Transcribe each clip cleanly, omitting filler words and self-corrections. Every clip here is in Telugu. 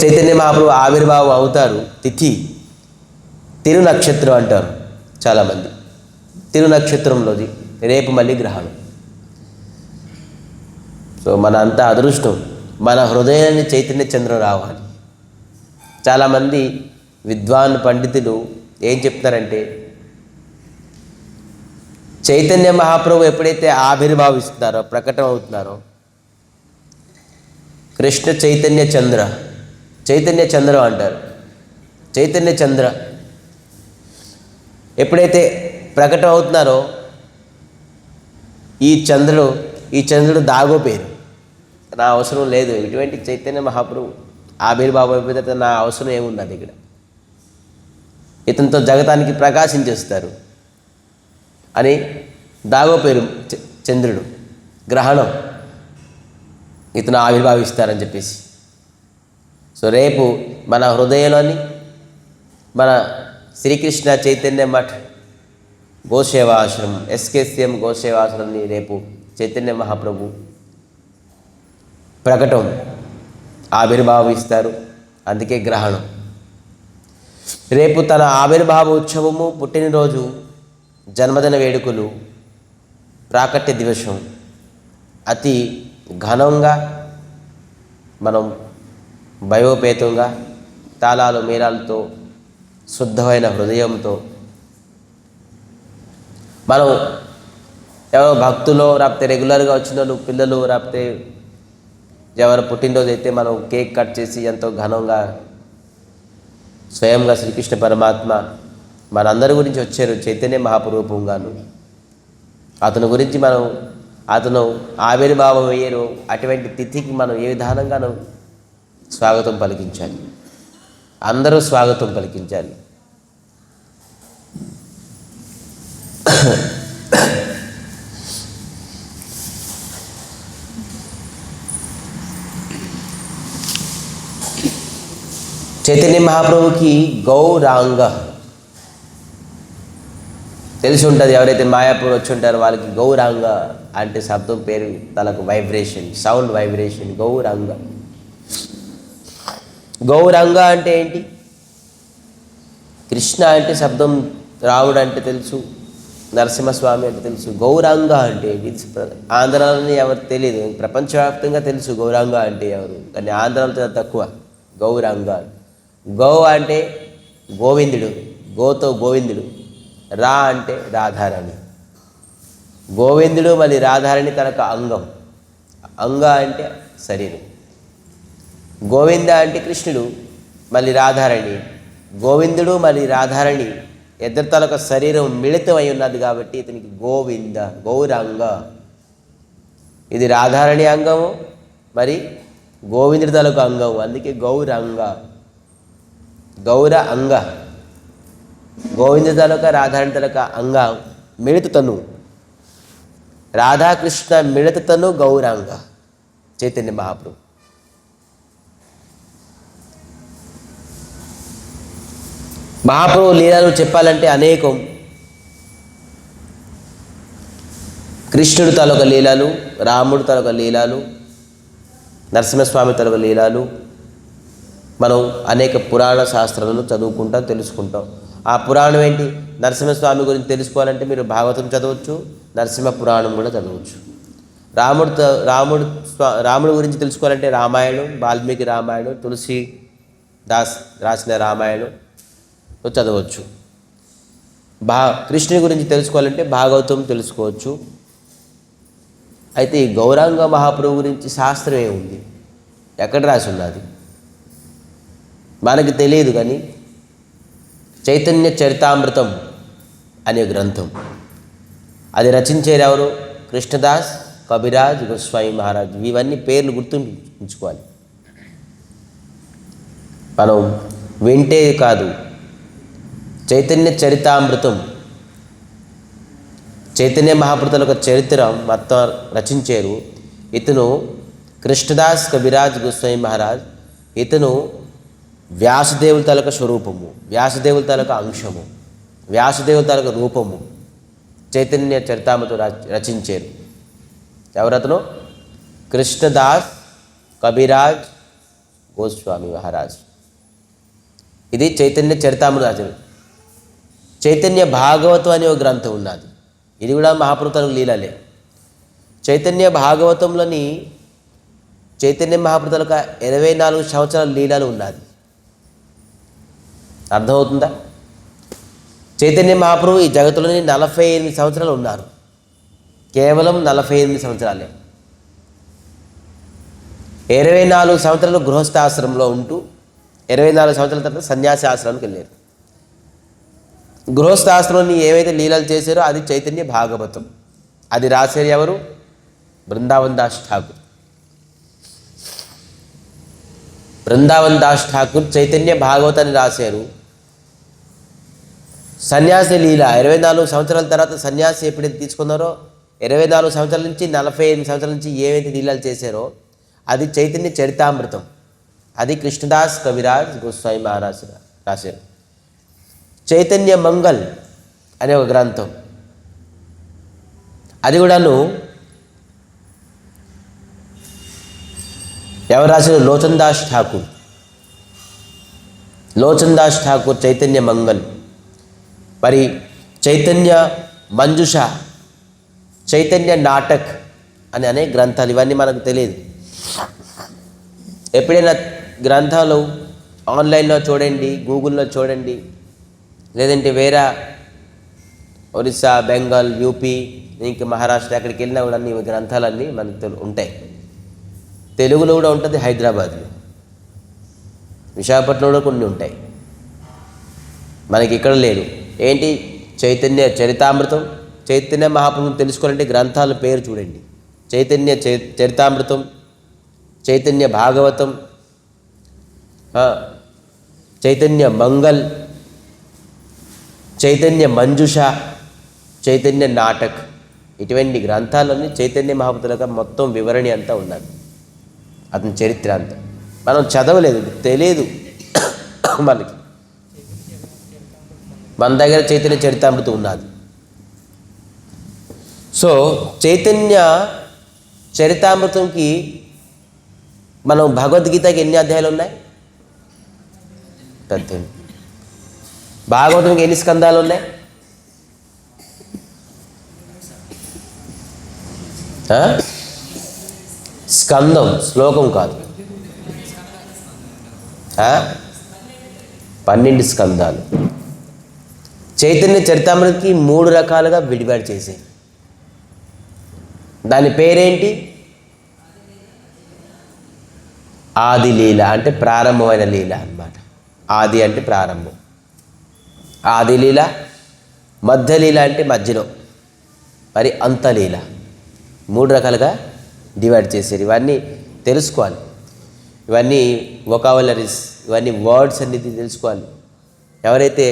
చైతన్య మహాప్రభు ఆవిర్భావం అవుతారు. తిథి తిరు నక్షత్రం అంటారు చాలామంది. తిరు నక్షత్రంలోది రేపు మళ్ళీ గ్రహణం. సో మన అంతా అదృష్టం, మన హృదయాన్ని చైతన్య చంద్రం రావాలి. చాలామంది విద్వాన్ పండితులు ఏం చెప్తారంటే, చైతన్య మహాప్రభు ఎప్పుడైతే ఆవిర్భావిస్తున్నారో, ప్రకటన అవుతున్నారో, కృష్ణ చైతన్య చంద్ర, చైతన్య చంద్రం అంటారు. చైతన్య చంద్ర ఎప్పుడైతే ప్రకటన అవుతున్నారో, ఈ చంద్రుడు దాగోపోయారు. నా అవసరం లేదు, ఇటువంటి చైతన్య మహాప్రభు ఆవిర్భావం అయిపోతే నా అవసరం ఏముంది అది ఇక్కడ, ఇతనితో జగతానికి ప్రకాశించేస్తారు అని దాగోపోయారు. చంద్రుడు గ్రహణం ఇతను ఆవిర్భావిస్తారని చెప్పేసి. సో రేపు మన హృదయంలోని మన శ్రీకృష్ణ చైతన్య మఠ్ గోసేవాశ్రమం, ఎస్కేసిఎం గోసేవాశ్రమంని రేపు చైతన్య మహాప్రభు ప్రకటన ఆవిర్భావిస్తారు. అందుకే గ్రహణం. రేపు తన ఆవిర్భావ ఉత్సవము, పుట్టినరోజు, జన్మదిన వేడుకలు, ప్రాకట్య దివసం అతి ఘనంగా మనం భయోపేతంగా తాళాలు మేళాలతో శుద్ధమైన హృదయంతో మనం ఎవరో భక్తులు రాకపోతే రెగ్యులర్గా వచ్చిన వాళ్ళు పిల్లలు రాకపోతే ఎవరు పుట్టినరోజు అయితే మనం కేక్ కట్ చేసి ఎంతో ఘనంగా స్వయంగా శ్రీకృష్ణ పరమాత్మ మనందరి గురించి వచ్చారు చైతన్య మహాప్రభుగాను. అతని గురించి అతను ఆవిర్భావం అయ్యారు. అటువంటి తిథికి మనం ఏ విధానంగానూ స్వాగతం పలికించాలి, అందరూ స్వాగతం పలికించాలి. చైతన్య మహాప్రభుకి గౌరాంగ తెలిసి ఉంటుంది. ఎవరైతే మాయాపూర్ వచ్చి ఉంటారో వాళ్ళకి గౌరాంగ అంటే శబ్దం పేరు తనకు vibration, sound vibration. Gauranga, Gauranga అంటే ఏంటి? కృష్ణ అంటే శబ్దం, రాముడు అంటే తెలుసు, నరసింహస్వామి అంటే తెలుసు. గౌరాంగ అంటే ఏంటి? ఆంధ్రాలోనే ఎవరు తెలియదు, ప్రపంచవ్యాప్తంగా తెలుసు గౌరాంగ అంటే ఎవరు, కానీ ఆంధ్రాలో తక్కువ. గౌరాంగ, గౌ అంటే గోవిందుడు, గోతో గోవిందుడు, రా అంటే రాధారాణి. గోవిందుడు మళ్ళీ రాధారాణి తనకు అంగం, అంగ అంటే శరీరం. గోవింద అంటే కృష్ణుడు, మళ్ళీ రాధారాణి. గోవిందుడు మళ్ళీ రాధారాణి ఇద్దరు తనకు శరీరం మిళితం అయి ఉన్నది కాబట్టి ఇతనికి గోవింద, గౌరాంగ. ఇది రాధారాణి అంగము, మరి గోవిందుడి తలకు అంగం, అందుకే గౌరాంగ. గౌర అంగ, గోవింద తలక రాధారాణి తలక అంగ, మిళితను. రాధాకృష్ణ మిళితను గౌరాంగ చైతన్య మహాప్రభు. మహాప్రభు లీలలు చెప్పాలంటే అనేకం. కృష్ణుడు తాలూక లీలలు, రాముడు తాలూక లీలలు, నరసింహస్వామి తాలూక లీలలు మనం అనేక పురాణ శాస్త్రాలను చదువుకుంటాం, తెలుసుకుంటాం. ఆ పురాణం ఏంటి? నరసింహస్వామి గురించి తెలుసుకోవాలంటే మీరు భాగవతం చదవచ్చు, నరసింహ పురాణం కూడా చదవచ్చు. రాముడు గురించి తెలుసుకోవాలంటే రామాయణం, వాల్మీకి రామాయణం, తులసీదాస్ రాసిన రామాయణం చదవచ్చు. కృష్ణుని గురించి తెలుసుకోవాలంటే భాగవతం తెలుసుకోవచ్చు. అయితే ఈ గౌరాంగ మహాప్రభు గురించి శాస్త్రం ఏముంది, ఎక్కడ రాసి ఉన్నది మనకి తెలియదు. కానీ చైతన్య చరితామృతం అనే గ్రంథం, అది రచించేది ఎవరు? కృష్ణదాస్ కబిరాజ్ గోస్వామి మహారాజ్. ఇవన్నీ పేర్లు గుర్తుంచుకోవాలి. మనం వింటే కాదు, చైతన్య చరితామృతం, చైతన్య మహాప్రభుల యొక్క చరిత్ర మొత్తం రచించారు. ఇతను కృష్ణదాస్ కబిరాజ్ గోస్వామి మహారాజ్. ఇతను వ్యాసదేవుల తాలూకా స్వరూపము, వ్యాసదేవుల తాలూకా అంశము, వ్యాసదేవుల తాలూకా రూపము చైతన్య చరితామృతం రచించారు. ఎవరతను? కృష్ణదాస్ కబిరాజ్ గోస్వామి మహారాజ్. ఇది చైతన్య చరితామృతాచరు. చైతన్య భాగవతం అనే ఒక గ్రంథం ఉన్నది. ఇది కూడా మహాప్రభువులకు లీలలే. చైతన్య భాగవతంలోని చైతన్య మహాప్రభువులకు 24 సంవత్సరాల లీలలు ఉన్నది. అర్థమవుతుందా? చైతన్య మహాప్రభు ఈ జగత్తులోని 48 సంవత్సరాలు ఉన్నారు. కేవలం 48 సంవత్సరాలే. 24 సంవత్సరాలు గృహస్థాశ్రమంలో ఉంటూ 24 సంవత్సరాల తర్వాత సన్యాసి ఆశ్రమానికి వెళ్ళారు. గృహస్థాశ్రమంలో ఏవైతే లీలలు చేశారో అది చైతన్య భాగవతం. అది రాశారు ఎవరు? బృందావన్ దాస్ ఠాకూర్. బృందావన్ దాస్ ఠాకూర్ చైతన్య భాగవతాన్ని రాశారు. సన్యాసి లీల 24 సంవత్సరాల తర్వాత సన్యాసి ఎప్పుడైతే తీసుకున్నారో 24 సంవత్సరాల నుంచి 48 సంవత్సరాల నుంచి ఏవైతే లీలలు చేశారో అది చైతన్య చరితామృతం. అది కృష్ణదాస్ కవిరాజ్ గోస్వామి మహారాజ్ రాశారు. చైతన్య మంగల్ అనే ఒక గ్రంథం, అది కూడాను ఎవరు రాశారు? లోచన్ దాస్ ఠాకూర్. లోచన్ దాస్ ఠాకూర్ చైతన్య మంగల్. మరి చైతన్య మంజుష, చైతన్య నాటక్ అని అనేక గ్రంథాలు. ఇవన్నీ మనకు తెలియదు. ఎప్పుడైనా గ్రంథాలు ఆన్లైన్లో చూడండి, గూగుల్లో చూడండి, లేదంటే వేరే ఒరిస్సా, బెంగాల్, యూపీ, ఇంకా మహారాష్ట్ర ఎక్కడికి వెళ్ళినా కూడా అన్ని గ్రంథాలన్నీ మనకు ఉంటాయి. తెలుగులో కూడా ఉంటుంది, హైదరాబాద్లో, విశాఖపట్నంలో కూడా కొన్ని ఉంటాయి. మనకి ఇక్కడ లేదు. ఏంటి? చైతన్య చరితామృతం. చైతన్య మహాప్రభుని తెలుసుకోవాలంటే గ్రంథాల పేరు చూడండి. చైతన్య చరితామృతం, చైతన్య భాగవతం, చైతన్య మంగల్, చైతన్య మంజుష, చైతన్య నాటక్, ఇటువంటి గ్రంథాలన్నీ చైతన్య మహాప్రభువుల మొత్తం వివరణి అంతా ఉన్నది. అతని చరిత్ర అంతా మనం చదవలేదు, తెలియదు మనకి. మన దగ్గర చైతన్య చరితామృతం ఉన్నది. సో చైతన్య చరితామృతంకి మనం భగవద్గీతకి ఎన్ని అధ్యాయాలు ఉన్నాయి? 18. భాగవతంకి ఎన్ని స్కందాలు ఉన్నాయి? స్కందం, శ్లోకం కాదు. 12 స్కందాలు. చైతన్య చరితామృతకి 3 రకాలుగా విడిపాటు చేశాయి. దాని పేరేంటి? ఆది లీల, అంటే ప్రారంభమైన లీల అన్నమాట. ఆది అంటే ప్రారంభం. ఆది లీల, మధ్యలీల అంటే మధ్యలో, మరి అంతలీల. 3 రకాలుగా డివైడ్ చేశారు. ఇవన్నీ తెలుసుకోవాలి. ఇవన్నీ వొకాబులరీస్, ఇవన్నీ వర్డ్స్ అనేది తెలుసుకోవాలి. ఎవరైతే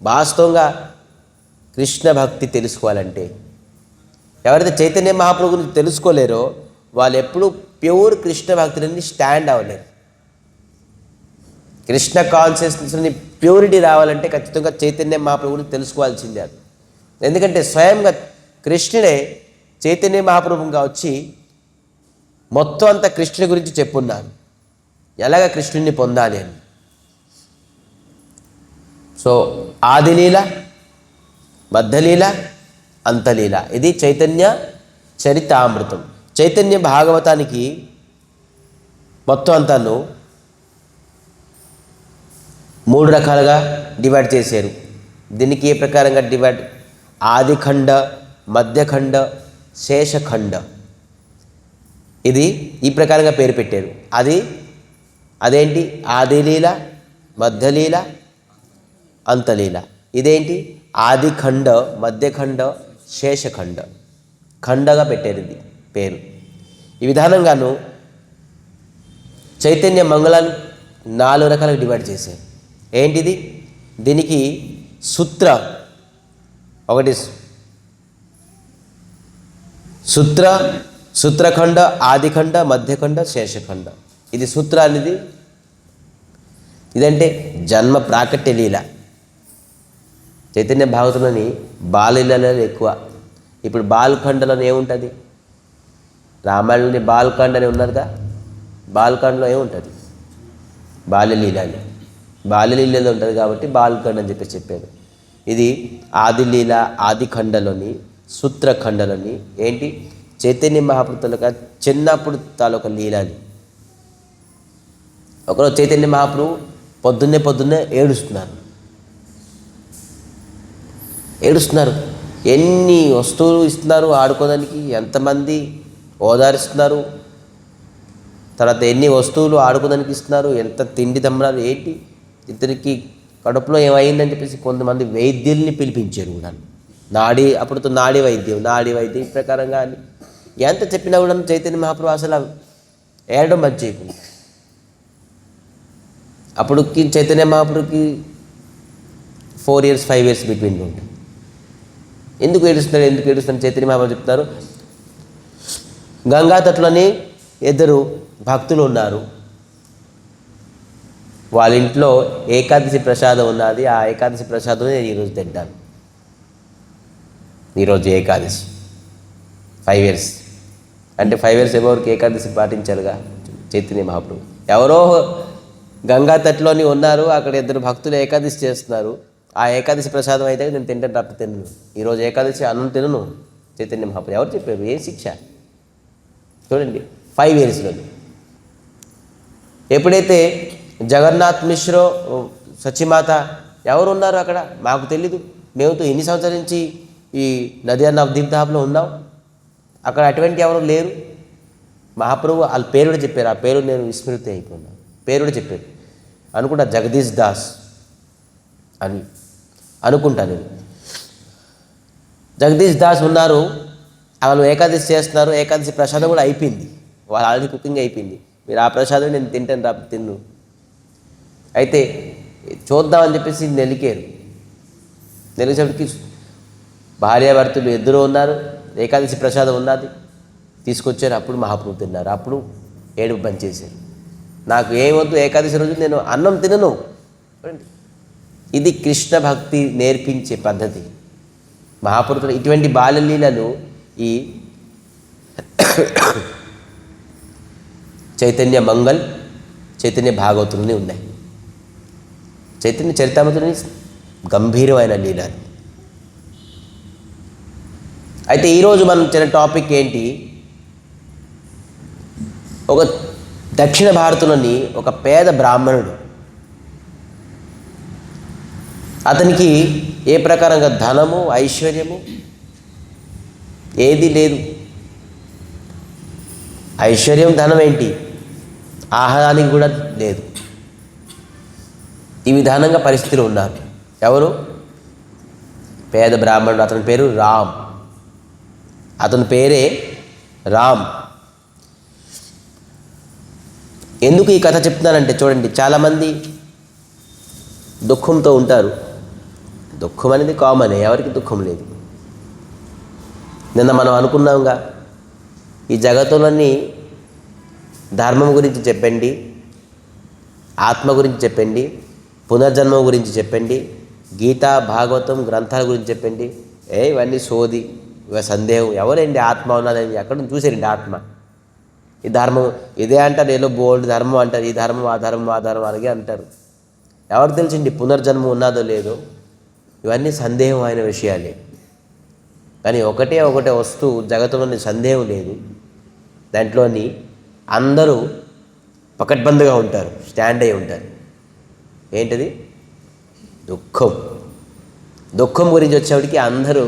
వాస్తవంగా కృష్ణ భక్తి తెలుసుకోవాలంటే, ఎవరైతే చైతన్య మహాప్రభు గురించి తెలుసుకోలేరో వాళ్ళు ఎప్పుడూ ప్యూర్ కృష్ణ భక్తులని స్టాండ్ అవ్వలేరు. కృష్ణ కాన్షియస్నెస్ని ప్యూరిటీ రావాలంటే ఖచ్చితంగా చైతన్య మహాప్రభు గురించి తెలుసుకోవాల్సిందే. అది ఎందుకంటే స్వయంగా కృష్ణుడే చైతన్య మహాప్రభుగా వచ్చి మొత్తం అంతా కృష్ణుని గురించి చెప్పున్నారు, ఎలాగ కృష్ణుని పొందాలి అని. సో ఆదిలీల, మధ్యలీల, అంతలీల, ఇది చైతన్య చరితామృతం. చైతన్య భాగవతానికి మొత్తం అంతాను 3 రకాలుగా డివైడ్ చేశారు. దీనికి ఏ ప్రకారంగా డివైడ్? ఆదిఖండ, మధ్యఖండ, శేషఖండ. ఇది ఈ ప్రకారంగా పేరు పెట్టారు. అదేంటి? ఆదిలీల, మధ్యలీల, అంతలీల. ఇదేంటి? ఆదిఖండ, మధ్యఖండ, శేషఖండ. ఖండగా పెట్టారు ఇది పేరు. ఈ విధానంగాను చైతన్య మంగళాన్ని 4 రకాలుగా డివైడ్ చేశారు. ఏంటిది? దీనికి సూత్ర ఒకటి, సూత్రఖండ, ఆదిఖండ, మధ్యఖండ, శేషఖండ. ఇది సూత్ర అనేది ఇదంటే జన్మ ప్రాకట్య లీల. చైతన్య భాగవతంలోని బాలలీలలో ఎక్కువ. ఇప్పుడు బాల్ఖండలో ఏముంటుంది? రామాయణంలోని బాల్ఖండ్ అని ఉన్నదిగా. బాల్ఖండ్లో ఏముంటుంది? బాల్యలీల అని. బాల్యలీలలో ఉంటుంది కాబట్టి బాలఖండ్ అని చెప్పారు. ఇది ఆదిలీల ఆదిఖండలోని సూత్రఖండలోని ఏంటి చైతన్య మహాప్రభు తాలూకా చిన్నప్పుడు తాలూకా లీల అని. ఒకరోజు చైతన్య మహాప్రభు పొద్దున్నే ఏడుస్తున్నారు. ఎన్ని వస్తువులు ఇస్తున్నారు ఆడుకోవడానికి, ఎంతమంది ఓదారిస్తున్నారు, తర్వాత ఎన్ని వస్తువులు ఆడుకోవడానికి ఇస్తున్నారు, ఎంత తిండి దమ్మరాలు ఏంటి. ఇతనికి కడుపులో ఏమైందని చెప్పేసి కొంతమంది వైద్యుల్ని పిలిపించారు కూడా. అప్పుడుతో నాడీ వైద్యం ప్రకారంగా అని ఎంత చెప్పినా కూడా చైతన్య మహాప్రభు అసలు ఏడడం మంచి చేయకుండా. అప్పుడుకి చైతన్య మహాప్రభుకి 4 years 5 years బిట్వీన్ ఉంటుంది. ఎందుకు ఏడుస్తున్నాడు చైతన్య మహాప్రభు చెప్తారు. గంగా తట్లోని 2 భక్తులు ఉన్నారు. వాళ్ళ ఇంట్లో ఏకాదశి ప్రసాదం ఉన్నది. ఆ ఏకాదశి ప్రసాదం నేను ఈరోజు తింటాను. ఈరోజు ఏకాదశి 5 years అంటే 5 years ఎవరికి ఏకాదశి పాటించారుగా చైతన్య మహాప్రభు. ఎవరో గంగా తట్లోని ఉన్నారు, అక్కడ 2 భక్తులు ఏకాదశి చేస్తున్నారు. ఆ ఏకాదశి ప్రసాదం అయితే నేను తింటాను తప్ప తినను. ఈరోజు ఏకాదశి అన్నం తినను. చైతన్య మహాప్రభు ఎవరు చెప్పారు? ఏం శిక్ష చూడండి. 5 yearsలోని ఎప్పుడైతే జగన్నాథ్ మిశ్రో సచిమాత ఎవరు ఉన్నారు అక్కడ మాకు తెలీదు. మేము ఎన్ని సంవత్సరాల నుంచి ఈ నది అన్న నవదీప్ధాబ్లో ఉన్నాం. అక్కడ అటువంటి ఎవరు లేరు. మహాప్రభు వాళ్ళ పేరు కూడా చెప్పారు. ఆ పేరు నేను విస్మృతి అయిపోయినాను. పేరు కూడా చెప్పారు అనుకుంటా, జగదీష్ దాస్ అని అనుకుంటా నేను. జగదీష్ దాస్ ఉన్నారు. వాళ్ళు ఏకాదశి చేస్తున్నారు. ఏకాదశి ప్రసాదం కూడా అయిపోయింది. వాళ్ళు ఆల్రెడీ కుకింగ్ అయిపోయింది. మీరు ఆ ప్రసాదం నేను తింటాను రా తిన్ను. అయితే చూద్దామని చెప్పేసి నెలిచేపటికి భార్యాభర్తలు 2 ఉన్నారు. ఏకాదశి ప్రసాదం ఉన్నది తీసుకొచ్చారు. అప్పుడు మహాప్రభు తిన్నారు. అప్పుడు ఏడుపు బంద్ చేశారు. నాకు ఏమొద్దు, ఏకాదశి రోజు నేను అన్నం తినను. ఇది కృష్ణ భక్తి నేర్పించే పద్ధతి. మహాపురుషులు ఇటువంటి బాలలీలను ఈ చైతన్య మంగళ్, చైతన్య భాగవతులని ఉన్నాయి. చైతన్య చరితామృతులని గంభీరమైన లీలలు. అయితే ఈరోజు మనం చిన్న టాపిక్ ఏంటి, ఒక దక్షిణ భారతంలోని ఒక పేద బ్రాహ్మణుడు, అతనికి ఏ ప్రకారంగా ధనము ఐశ్వర్యము ఏది లేదు. ఐశ్వర్యం ధనం ఏంటి, ఆహారానికి కూడా లేదు. ఈ విధానంగా పరిస్థితులు ఉన్నారు. ఎవరు? పేద బ్రాహ్మణుడు. అతని పేరు రామ్. అతని పేరే రామ్. ఎందుకు ఈ కథ చెప్తున్నానంటే చూడండి, చాలామంది దుఃఖంతో ఉంటారు. దుఃఖం అనేది కామనే, ఎవరికి దుఃఖం లేదు. నిన్న మనం అనుకున్నాంగా, ఈ జగత్తులోని ధర్మం గురించి చెప్పండి, ఆత్మ గురించి చెప్పండి, పునర్జన్మ గురించి చెప్పండి, గీత భాగవతం గ్రంథాల గురించి చెప్పండి. ఇవన్నీ సోది, ఇవ సందేహం. ఎవరండి ఆత్మ ఉన్నదని ఎక్కడ చూసారండి ఆత్మ? ఈ ధర్మం ఇదే అంటారు, ఏదో బోల్డ్ ధర్మం అంటారు. ఈ ధర్మం ఆ ధర్మం ఆ ధర్మం అలాగే అంటారు. ఎవరు తెలిసిండి పునర్జన్మ ఉన్నదో లేదో? ఇవన్నీ సందేహం అయిన విషయాలే. కానీ ఒకటే వస్తువు జగత్తులోని సందేహం లేదు. దాంట్లోని అందరూ పకడ్బందీగా ఉంటారు, స్టాండ్ అయి ఉంటారు. ఏంటిది? దుఃఖం. దుఃఖం గురించి వచ్చేవాడికి అందరూ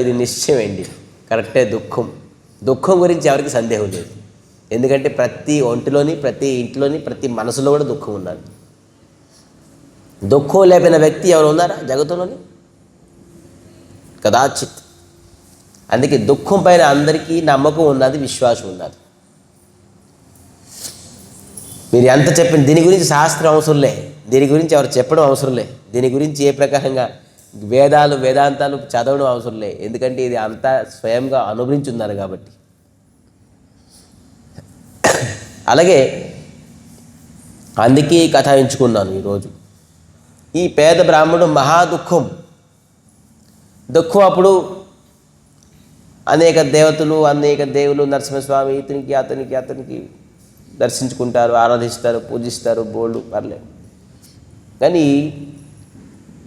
ఇది నిశ్చయమండి, కరెక్టే. దుఃఖం గురించి ఎవరికి సందేహం లేదు. ఎందుకంటే ప్రతి ఒంటిలోని, ప్రతి ఇంట్లోని, ప్రతి మనసులో కూడా దుఃఖం ఉన్నది. దుఃఖం లేపిన వ్యక్తి ఎవరు ఉన్నారా జగత్తులోని? కదాచిత్. అందుకే దుఃఖం పైన అందరికీ నమ్మకం ఉన్నది, విశ్వాసం ఉన్నది. మీరు ఎంత చెప్పిన దీని గురించి శాస్త్రం అవసరంలే, దీని గురించి ఎవరు చెప్పడం అవసరంలే, దీని గురించి ఏ ప్రకారంగా వేదాంతాలు చదవడం అవసరంలే. ఎందుకంటే ఇది అంతా స్వయంగా అనుభవించున్నారు కాబట్టి. అలాగే అందుకే ఈ కథ ఎంచుకున్నాను ఈరోజు. ఈ పేద బ్రాహ్మణుడు మహా దుఃఖం అప్పుడు అనేక దేవతలు, అనేక దేవులు, నరసింహస్వామి, ఇతనికి అతనికి దర్శించుకుంటారు, ఆరాధిస్తారు, పూజిస్తారు, బోళ్ళు పర్లేదు. కానీ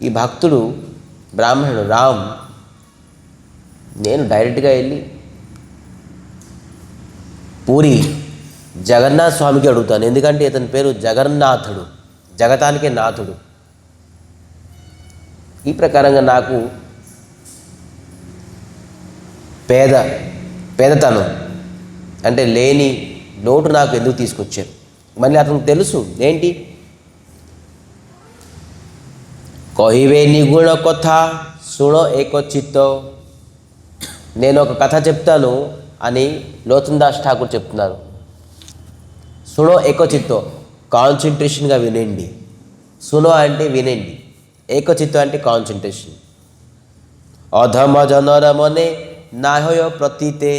ఈ భక్తుడు బ్రాహ్మణుడు రామ్, నేను డైరెక్ట్గా వెళ్ళి పూరి జగన్నాథ స్వామికి అడుగుతాను. ఎందుకంటే ఇతని పేరు జగన్నాథుడు, జగతానికే నాథుడు. ఈ ప్రకారంగా నాకు పేదతనం అంటే లేని లోటు నాకు ఎందుకు తీసుకొచ్చారు. మళ్ళీ అతనికి తెలుసు ఏంటి, కహివే నిగుణ కథ సుణో ఏకో చిత్తో, నేను ఒక కథ చెప్తాను అని లోచన్ దాస్ ఠాకూర్ చెప్తున్నారు. సుణో ఏకో చిత్తో, కాన్సన్ట్రేషన్గా వినండి. సుణో అంటే వినండి, ఏకో చిత్తో అంటే కాన్సన్ట్రేషన్. అధమ జనర మనే నాహయో ప్రతీతే,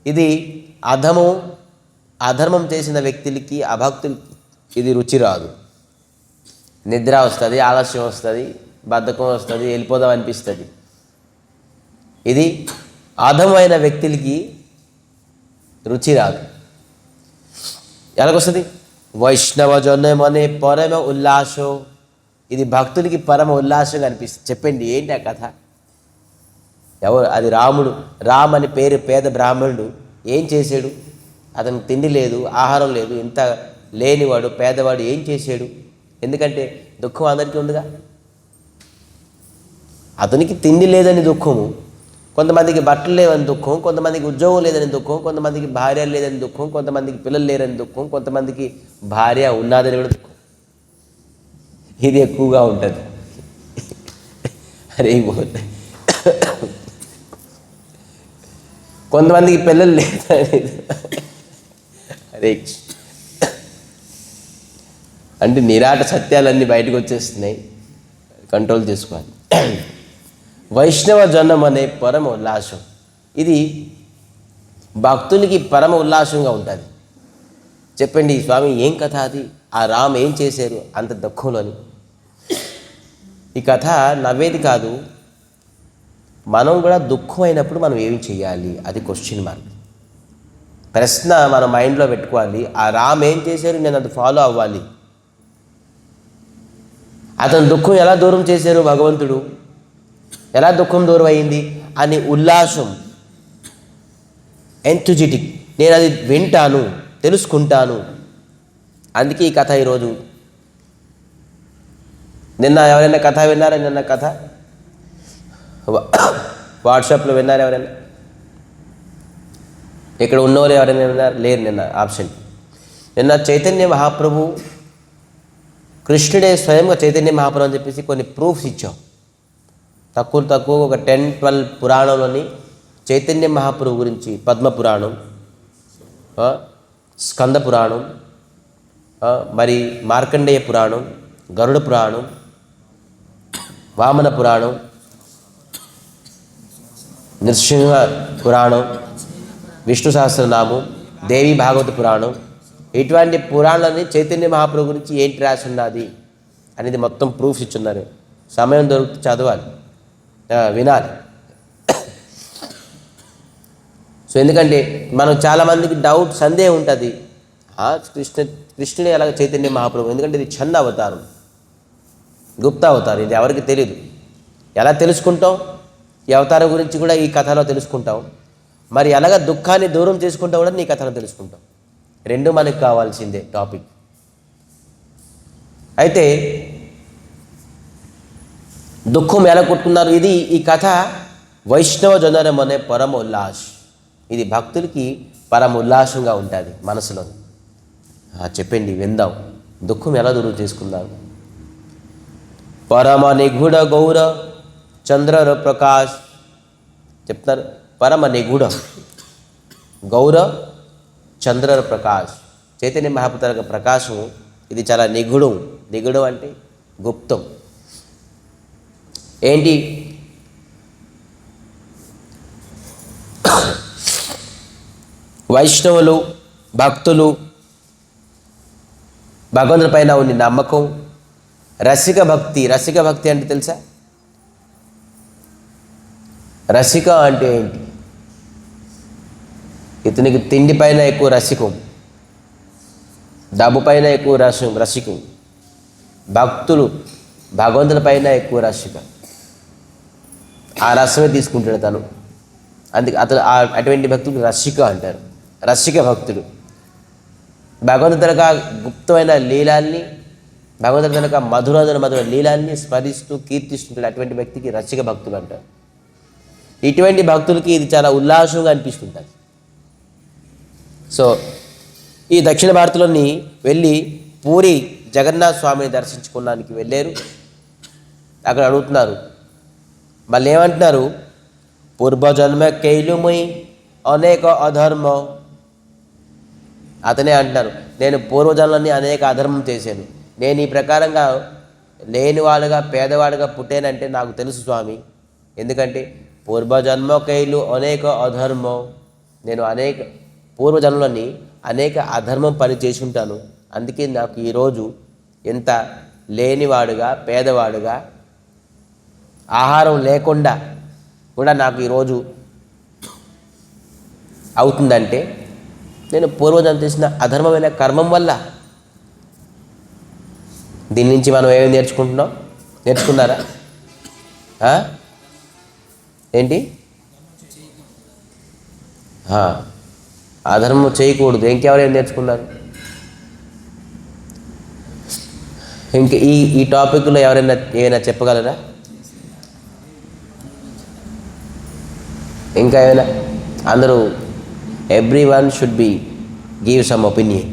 ఇది అధర్మం చేసిన వ్యక్తులకి, అభక్తులకి ఇది రుచి రాదు. నిద్ర వస్తుంది, ఆలస్యం వస్తుంది, బద్ధకం వస్తుంది, వెళ్ళిపోదాం అనిపిస్తుంది. ఇది అధమైన వ్యక్తులకి రుచి రాదు. ఎలాగొస్తుంది, వైష్ణవ జనమనే పరమ ఉల్లాసో, ఇది భక్తులకి పరమ ఉల్లాసంగా అనిపిస్తుంది. చెప్పండి ఏంటి ఆ కథ? ఎవరు అది? రాముడు. రామ్ అని పేరు పేద బ్రాహ్మణుడు ఏం చేశాడు? అతనికి తిండి లేదు, ఆహారం లేదు, ఇంత లేనివాడు పేదవాడు ఏం చేశాడు? ఎందుకంటే దుఃఖం అందరికీ ఉందిగా. అతనికి తిండి లేదని దుఃఖము, కొంతమందికి బట్టలు లేవని దుఃఖం, కొంతమందికి ఉద్యోగం లేదని దుఃఖం, కొంతమందికి భార్య లేదని దుఃఖం, కొంతమందికి పిల్లలు లేరని దుఃఖం, కొంతమందికి భార్య ఉన్నదని కూడా దుఃఖం. ఇది ఎక్కువగా ఉంటుంది. అరే కొంతమందికి పిల్లలు లేదని, అరే అంటే నిరాట సత్యాలన్నీ బయటకు వచ్చేస్తున్నాయి, కంట్రోల్ చేసుకోవాలి. వైష్ణవ జనం అనే పరమ ఉల్లాసం, ఇది భక్తులకి పరమ ఉల్లాసంగా ఉంటుంది. చెప్పండి స్వామి ఏం కథ అది? ఆ రామ్ ఏం చేశారు అంత దుఃఖంలోని? ఈ కథ నవ్వేది కాదు, మనం కూడా దుఃఖం అయినప్పుడు మనం ఏమి చేయాలి అది క్వశ్చన్ మార్క్. ప్రశ్న మన మైండ్లో పెట్టుకోవాలి. ఆ రామ్ ఏం చేశారు, నేను అది ఫాలో అవ్వాలి. అతను దుఃఖం ఎలా దూరం చేశారు భగవంతుడు, ఎలా దుఃఖం దూరం అయింది అని ఉల్లాసం, ఎంథూజిటిక్, నేను అది వింటాను, తెలుసుకుంటాను. అందుకే ఈ కథ ఈరోజు. నిన్న ఎవరైనా కథ విన్నారా? నిన్న కథ వాట్సాప్లో విన్నారు ఎవరైనా? ఇక్కడ ఉన్నవారు ఎవరైనా విన్నారు? లేరు. నిన్న ఆప్షన్. నిన్న చైతన్య మహాప్రభు, కృష్ణుడే స్వయంగా చైతన్య మహాప్రభు అని చెప్పేసి కొన్ని ప్రూఫ్స్ ఇచ్చాం. తక్కువ ఒక 10-12 పురాణంలోని చైతన్య మహాప్రభు గురించి, పద్మ పురాణం, స్కంద పురాణం, మరి మార్కండేయ పురాణం, గరుడ పురాణం, వామన పురాణం, నృసింహ పురాణం, విష్ణు సహస్రనామం, దేవి భాగవత పురాణం, ఇటువంటి పురాణాలని చైతన్య మహాప్రభు గురించి ఏంటి రాసి ఉన్నది అనేది మొత్తం ప్రూఫ్స్ ఇచ్చున్నారు. సమయం దొరికితే చదవాలి, వినాలి. సో ఎందుకంటే మనం చాలామందికి డౌట్, సందేహం ఉంటుంది, కృష్ణుడే ఎలాగ చైతన్య మహాప్రభు? ఎందుకంటే ఇది ఛంద అవతారం, గుప్త అవతారం, ఇది ఎవరికి తెలియదు. ఎలా తెలుసుకుంటాం? ఈ అవతారం గురించి కూడా ఈ కథలో తెలుసుకుంటాం. మరి ఎలాగ దుఃఖాన్ని దూరం చేసుకుంటాం కూడా నీ కథలో తెలుసుకుంటాం. రెండు మనకు కావాల్సిందే టాపిక్. అయితే దుఃఖం ఎలా కొట్టుకున్నారు, ఇది ఈ కథ వైష్ణవ జనరం అనే పరమ ఉల్లాస్. ఇది భక్తులకి పరమ ఉల్లాసంగా ఉంటుంది మనసులో. చెప్పండి విందాం, దుఃఖం ఎలా దూరం చేసుకుందాం. పరమ నిగూఢ గౌర చంద్ర ప్రకాష్ చెప్తారు. పరమ నిగూఢ గౌర చంద్ర ప్రకాష్, చైతన్య మహాప్రభు ప్రకాశం ఇది చాలా నిగూఢం. నిగూఢం అంటే గుప్తం. ఏంటి? వైష్ణవులు, భక్తులు, భగవంతుని పైన ఉన్న నమ్మకం, రసిక భక్తి. రసిక భక్తి అంటే తెలుసా? రసిక అంటే ఏంటి? ఇతనికి తిండి పైన ఎక్కువ రసికం, డబ్బు పైన ఎక్కువ రసికం, భక్తులు భగవంతుల పైన ఎక్కువ రసిక. ఆ రసమే తీసుకుంటాడు తను. అందుకే అతను అటువంటి భక్తులు రసిక అంటారు. రసిక భక్తుడు భగవంతుడి తనక గుప్తమైన లీలాల్ని, భగవంతుడి తనక మధుర లీలాల్ని స్మరిస్తూ కీర్తిస్తుంటాడు. అటువంటి వ్యక్తికి రసిక భక్తులు అంటారు. ఇటువంటి భక్తులకి ఇది చాలా ఉల్లాసంగా అనిపిస్తుంటుంది. సో ఈ దక్షిణ భారత్లోని వెళ్ళి పూరి జగన్నాథ స్వామిని దర్శించుకోవడానికి వెళ్ళారు. అక్కడ అడుగుతున్నారు, మళ్ళీ ఏమంటున్నారు, పూర్వజన్మ కైలుమై అనేక అధర్మ. అతనే అంటున్నారు, నేను పూర్వజన్మని అనేక అధర్మం చేశాను, నేను ఈ ప్రకారంగా లేనివాడుగా పేదవాడుగా పుట్టానంటే నాకు తెలుసు స్వామి. ఎందుకంటే పూర్వజన్మ కైలు అనేక అధర్మం, నేను అనేక పూర్వజన్మలని అనేక అధర్మం పని చేసి ఉంటాను. అందుకే నాకు ఈరోజు ఎంత లేనివాడుగా పేదవాడుగా ఆహారం లేకుండా కూడా నాకు ఈరోజు అవుతుందంటే నేను పూర్వజన్మ చేసిన అధర్మమైన కర్మం వల్ల. దీని నుంచి మనం ఏమి నేర్చుకున్నారా? ఏంటి? అధర్మం చేయకూడదు. ఇంకెవరేం నేర్చుకున్నారు? ఇంక ఈ టాపిక్లో ఏమైనా చెప్పగలరా? ఇంకా ఏమైనా? అందరూ everyone should be give some opinion,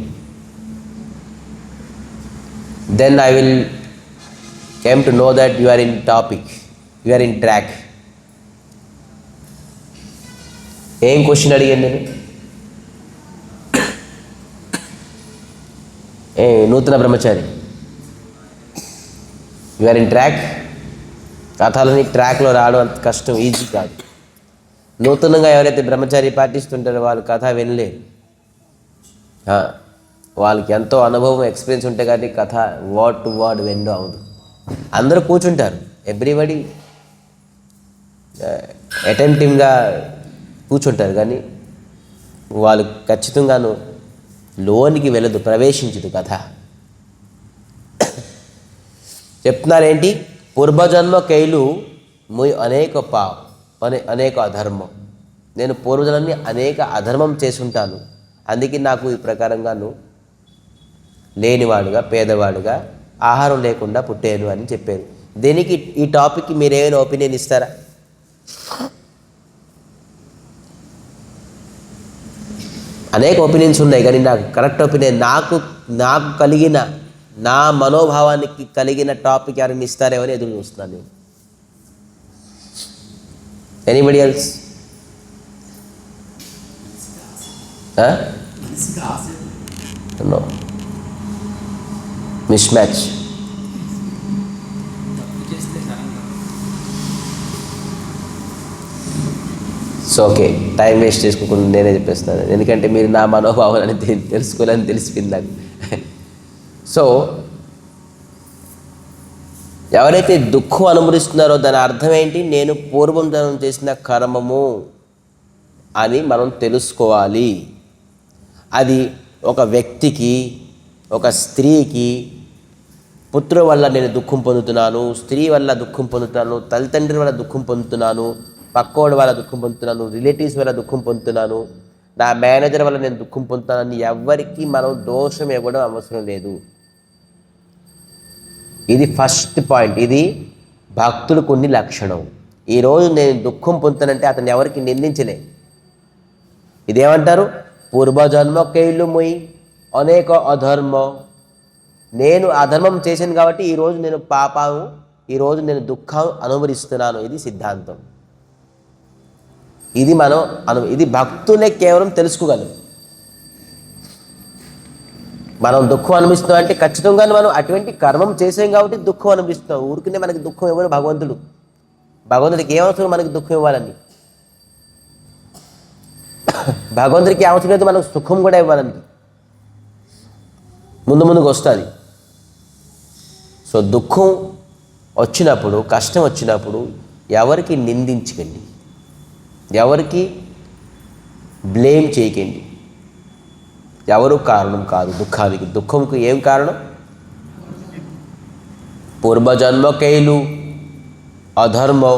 then I will came to know that you are in topic, you are in track. ఏం క్వశ్చన్ అడిగాను నేను? నూతన బ్రహ్మచారి, యు ఆర్ ఇన్ ట్రాక్. కథలని ట్రాక్లో రావడం అంత కష్టం, ఈజీ కాదు. నూతనంగా ఎవరైతే బ్రహ్మచారి పాటిస్తుంటారో వాళ్ళు కథ వినలేరు. వాళ్ళకి ఎంతో అనుభవం ఎక్స్పీరియన్స్ ఉంటే కానీ కథ వర్డ్ టు వర్డ్ వినడం అవదు. అందరూ కూర్చుంటారు, ఎవ్రీబడి అటెంటివ్గా కూర్చుంటారు, కానీ వాళ్ళు ఖచ్చితంగాను లోనికి వెళ్ళదు, ప్రవేశించదు కథ. చెప్తున్నారేంటి? పూర్వజన్మ కైలు ముయ్ అనేక అధర్మం, నేను పూర్వజన్మని అనేక అధర్మం చేసుంటాను, అందుకే నాకు ఈ ప్రకారంగాను లేనివాడుగా పేదవాడుగా ఆహారం లేకుండా పుట్టాను అని చెప్పారు. దీనికి ఈ టాపిక్కి మీరు ఏమైనా ఒపీనియన్ ఇస్తారా? అనేక ఒపీనియన్స్ ఉన్నాయి, కానీ నాకు కరెక్ట్ ఒపీనియన్ నాకు కలిగిన నా మనోభావానికి కలిగిన టాపిక్ ఎవరైనా ఇస్తారేమో అని ఎదురు చూస్తున్నాను నేను. Anybody else? No, miss match. So okay, time waste చేసుకోకుండా నేనే చెప్పేస్తాను, ఎందుకంటే మీరు నా మనోభావాలని తెలుసుకోవాలని తెలిసిపోయింది నాకు. సో ఎవరైతే దుఃఖం అనుభవిస్తున్నారో దాని అర్థం ఏంటి? నేను పూర్వం జన్మ చేసిన కర్మము అని మనం తెలుసుకోవాలి. అది ఒక వ్యక్తికి, ఒక స్త్రీకి పుత్రుల వల్ల నేను దుఃఖం పొందుతున్నాను, స్త్రీ వల్ల దుఃఖం పొందుతున్నాను, తల్లిదండ్రుల వల్ల దుఃఖం పొందుతున్నాను, పక్కోడి వల్ల దుఃఖం పొందుతున్నాను, రిలేటివ్స్ వల్ల దుఃఖం పొందుతున్నాను, నా మేనేజర్ వల్ల నేను దుఃఖం పొందుతున్నాను. ఎవరికి మనం దోషం ఇవ్వడం అవసరం లేదు. ఇది ఫస్ట్ పాయింట్. ఇది భక్తులకు కొన్ని లక్షణం. ఈరోజు నేను దుఃఖం పొందుతానంటే అతను ఎవరికి నిందించలే. ఇదేమంటారు? పూర్వజన్మ కైలు మొయ్ అనేక అధర్మం, నేను అధర్మం చేశాను కాబట్టి ఈరోజు నేను పాపము, ఈరోజు నేను దుఃఖం అనుభవిస్తున్నాను. ఇది సిద్ధాంతం. ఇది ఇది భక్తులే కేవలం తెలుసుకోగలం. మనం దుఃఖం అనుభవిస్తున్నాం అంటే ఖచ్చితంగా మనం అటువంటి కర్మం చేసాం కాబట్టి దుఃఖం అనుభవిస్తున్నాం. ఊరికనే మనకి దుఃఖం ఇవ్వరు భగవంతుడికి ఏమవసరం మనకి దుఃఖం ఇవ్వాలని? భగవంతుడికి అవసరం లేదు మనకు సుఖం కూడా ఇవ్వాలని, ముందుకు వస్తుంది. సో దుఃఖం వచ్చినప్పుడు, కష్టం వచ్చినప్పుడు ఎవరికి ఎవరు కారణం కాదు దుఃఖానికి. దుఃఖంకు ఏం కారణం? పూర్వజన్మకైలు అధర్మం,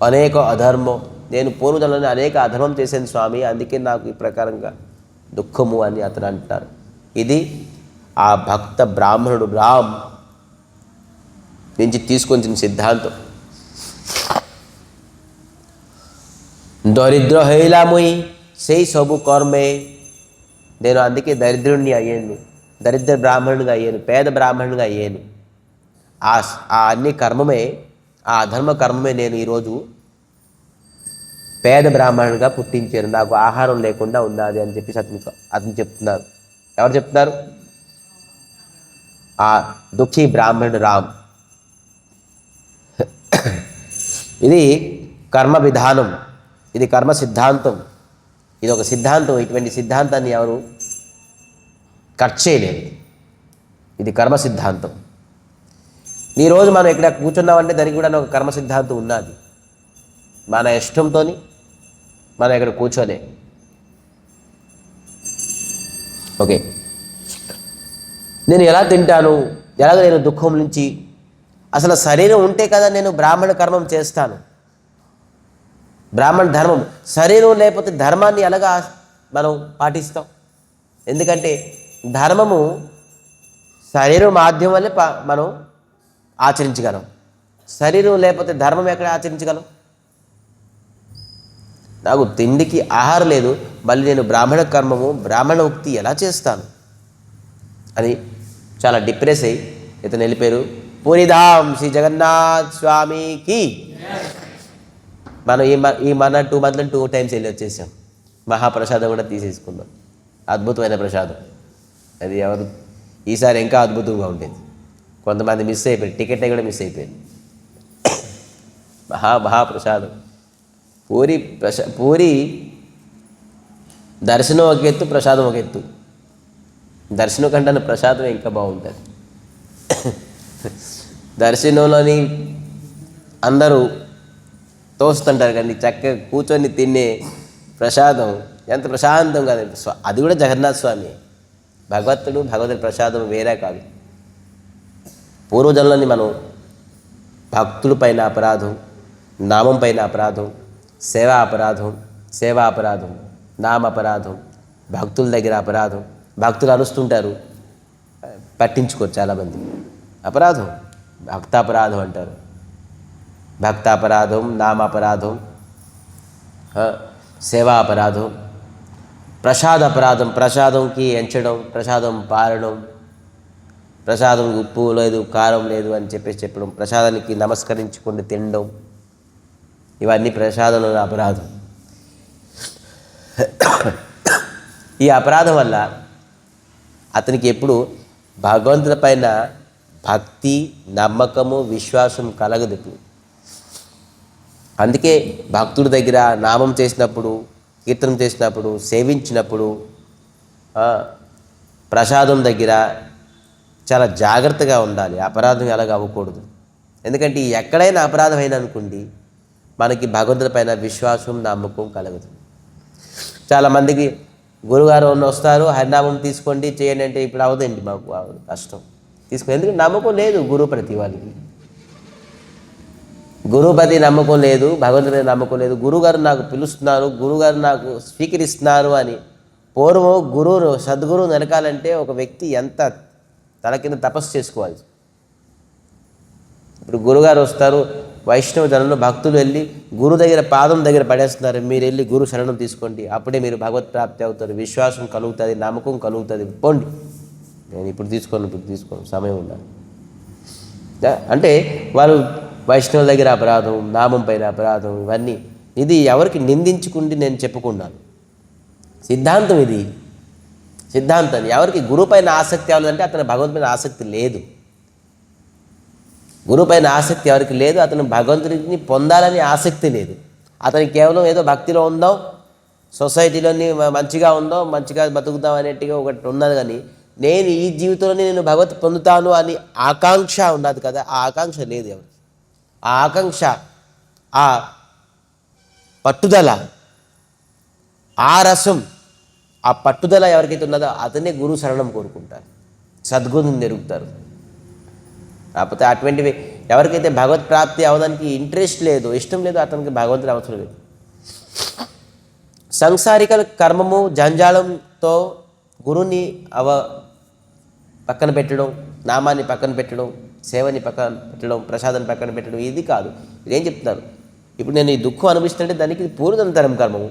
అనేక అధర్మం. నేను పూర్వజన్మలో అనేక అధర్మం చేశాను స్వామి, అందుకే నాకు ఈ ప్రకారంగా దుఃఖము అని అతను అంటారు. ఇది ఆ భక్త బ్రాహ్మణుడు రామ్ నుంచి తీసుకొచ్చిన సిద్ధాంతం. దరిద్ర హైలాముయి সেই సబు కర్మే. నేను అందుకే దరిద్రుడిని అయ్యాను, దరిద్ర బ్రాహ్మణుడిగా అయ్యాను, పేద బ్రాహ్మణుడిగా అయ్యాను. ఆ అన్ని కర్మమే, ఆ అధర్మ కర్మమే నేను ఈరోజు పేద బ్రాహ్మణుడిగా పుట్టించాను, నాకు ఆహారం లేకుండా ఉన్నది అని చెప్పి అతను చెప్తున్నారు. ఎవరు చెప్తున్నారు? ఆ దుఃఖీ బ్రాహ్మణుడు రామ్. ఇది కర్మ విధానం, ఇది కర్మ సిద్ధాంతం, ఇది ఒక సిద్ధాంతం. ఇటువంటి సిద్ధాంతాన్ని ఎవరు కట్ చేయలేరు. ఇది కర్మ సిద్ధాంతం. ఈరోజు మనం ఇక్కడ కూర్చున్నామంటే దానికి కూడా ఒక కర్మ సిద్ధాంతం ఉన్నది. మన ఇష్టంతో మనం ఇక్కడ కూర్చోలే. ఓకే, నేను ఎలా తింటాను, ఎలాగ నేను దుఃఖం నుంచి, అసలు శరీరం ఉంటే కదా నేను బ్రాహ్మణ కర్మం చేస్తాను, బ్రాహ్మణ ధర్మం. శరీరం లేకపోతే ధర్మాన్ని ఎలాగా మనం పాటిస్తాం? ఎందుకంటే ధర్మము శరీరం మాధ్యమం వల్లే మనం ఆచరించగలం. శరీరం లేకపోతే ధర్మం ఎక్కడ ఆచరించగలం? నాకు తిండికి ఆహారం లేదు, మళ్ళీ నేను బ్రాహ్మణ కర్మము బ్రాహ్మణ ఉక్తి ఎలా చేస్తాను అని చాలా డిప్రెస్ అయ్యి ఇతను వెళ్ళిపోయారు. పూరిధామ్ శ్రీ జగన్నాథ్ స్వామికి. మనం ఈ మన 2 మంత్లో 2 టైమ్స్ వెళ్ళి వచ్చేసాం. మహాప్రసాదం కూడా తీసేసుకున్నాం. అద్భుతమైన ప్రసాదం అది. ఎవరు ఈసారి ఇంకా అద్భుతంగా ఉండేది. కొంతమంది మిస్ అయిపోయారు, టికెట్ కూడా మిస్ అయిపోయింది. మహాప్రసాదం. పూరి దర్శనం ఒక ఎత్తు, ప్రసాదం ఒక ఎత్తు. దర్శనం కంటే ప్రసాదం ఇంకా బాగుంటుంది. దర్శనంలోని అందరూ తోస్తుంటారు, కానీ చక్కగా కూర్చొని తినే ప్రసాదం ఎంత ప్రశాంతం కాదు. అది కూడా జగన్నాథ స్వామి, భగవతుడి ప్రసాదం వేరే కాదు. పూర్వజన్మని మనం భక్తుల పైన అపరాధం, నామం పైన అపరాధం, సేవా అపరాధం, నామ అపరాధం, భక్తుల దగ్గర అపరాధం. భక్తులు అరుస్తుంటారు, పట్టించుకోరు చాలామంది. అపరాధం భక్తాపరాధం అంటారు. భక్తాపరాధం, నామాపరాధం, సేవా అపరాధం, ప్రసాద అపరాధం. ప్రసాదంకి ఎంచడం, ప్రసాదం పారడం, ప్రసాదం ఉప్పు లేదు కారం లేదు అని చెప్పడం, ప్రసాదానికి నమస్కరించుకొని తినడం, ఇవన్నీ ప్రసాదంలో అపరాధం. ఈ అపరాధం వల్ల అతనికి ఎప్పుడు భగవంతుడి పైన భక్తి, నమ్మకము, విశ్వాసం కలగదు. అందుకే భక్తుడి దగ్గర నామం చేసినప్పుడు, కీర్తనం చేసినప్పుడు, సేవించినప్పుడు, ప్రసాదం దగ్గర చాలా జాగ్రత్తగా ఉండాలి. అపరాధం ఎలాగ అవ్వకూడదు. ఎందుకంటే ఎక్కడైనా అపరాధం అయినా అనుకోండి, మనకి భగవంతుడి పైన విశ్వాసం, నమ్మకం కలగదు. చాలామందికి గురుగారు వస్తారు, హరినామం తీసుకోండి చేయండి అంటే ఇప్పుడు అవదండి, మాకు కష్టం తీసుకోండి. ఎందుకంటే నమ్మకం లేదు గురుపతి వాళ్ళకి. గురుపతి నమ్మకం లేదు, భగవంతుడి నమ్మకం లేదు. గురుగారు నాకు పిలుస్తున్నారు, గురుగారు నాకు స్వీకరిస్తున్నారు అని. పూర్వం గురువును, సద్గురువు నరకాలంటే ఒక వ్యక్తి ఎంత తన కింద తపస్సు చేసుకోవాలి. ఇప్పుడు గురుగారు వస్తారు, వైష్ణవ జనంలో భక్తులు వెళ్ళి గురు దగ్గర పాదం దగ్గర పడేస్తున్నారు, మీరు వెళ్ళి గురు శరణం తీసుకోండి, అప్పుడే మీరు భగవత్ ప్రాప్తి అవుతారు, విశ్వాసం కలుగుతుంది, నమ్మకం కలుగుతుంది, పోండి. నేను ఇప్పుడు తీసుకోను సమయం ఉండాలి అంటే వాళ్ళు వైష్ణవుల దగ్గర అపరాధం, నామం పైన అపరాధం, ఇవన్నీ. ఇది ఎవరికి నిందించుకుండి నేను చెప్పుకున్నాను. సిద్ధాంతం ఇది, సిద్ధాంతం. ఎవరికి గురువు పైన ఆసక్తి అవ్వాలంటే అతను భగవంతుడి పైన ఆసక్తి లేదు. గురువు పైన ఆసక్తి ఎవరికి లేదు, అతను భగవంతుడిని పొందాలని ఆసక్తి లేదు. అతనికి కేవలం ఏదో భక్తిలో ఉందాం, సొసైటీలోని మంచిగా ఉందాం, మంచిగా బతుకుదాం అనేట్టుగా ఒకటి ఉన్నది. కానీ నేను ఈ జీవితంలోనే నేను భగవత్ పొందుతాను అని ఆకాంక్ష ఉన్నది కదా, ఆ ఆకాంక్ష లేదు ఎవరికి. ఆ ఆకాంక్ష, ఆ పట్టుదల, ఆ రసం ఆ పట్టుదల ఎవరికైతే ఉన్నదో అతనే గురు శరణం కోరుకుంటారు, సద్గురుని నెరుగుతారు. కాకపోతే అటువంటివి ఎవరికైతే భగవత్ ప్రాప్తి అవడానికి ఇంట్రెస్ట్ లేదు, ఇష్టం లేదు, అతనికి భగవంతుడి అవసరం లేదు. సంసారిక కర్మము జంజాలంతో గురుని పక్కన పెట్టడం, నామాన్ని పక్కన పెట్టడం, సేవని పక్కన పెట్టడం, ప్రసాదాన్ని పక్కన పెట్టడం ఇది కాదు. ఇదేం చెప్తున్నారు? ఇప్పుడు నేను ఈ దుఃఖం అనుభవిస్తుంటే దానికి పూర్వనంతరం కర్మము.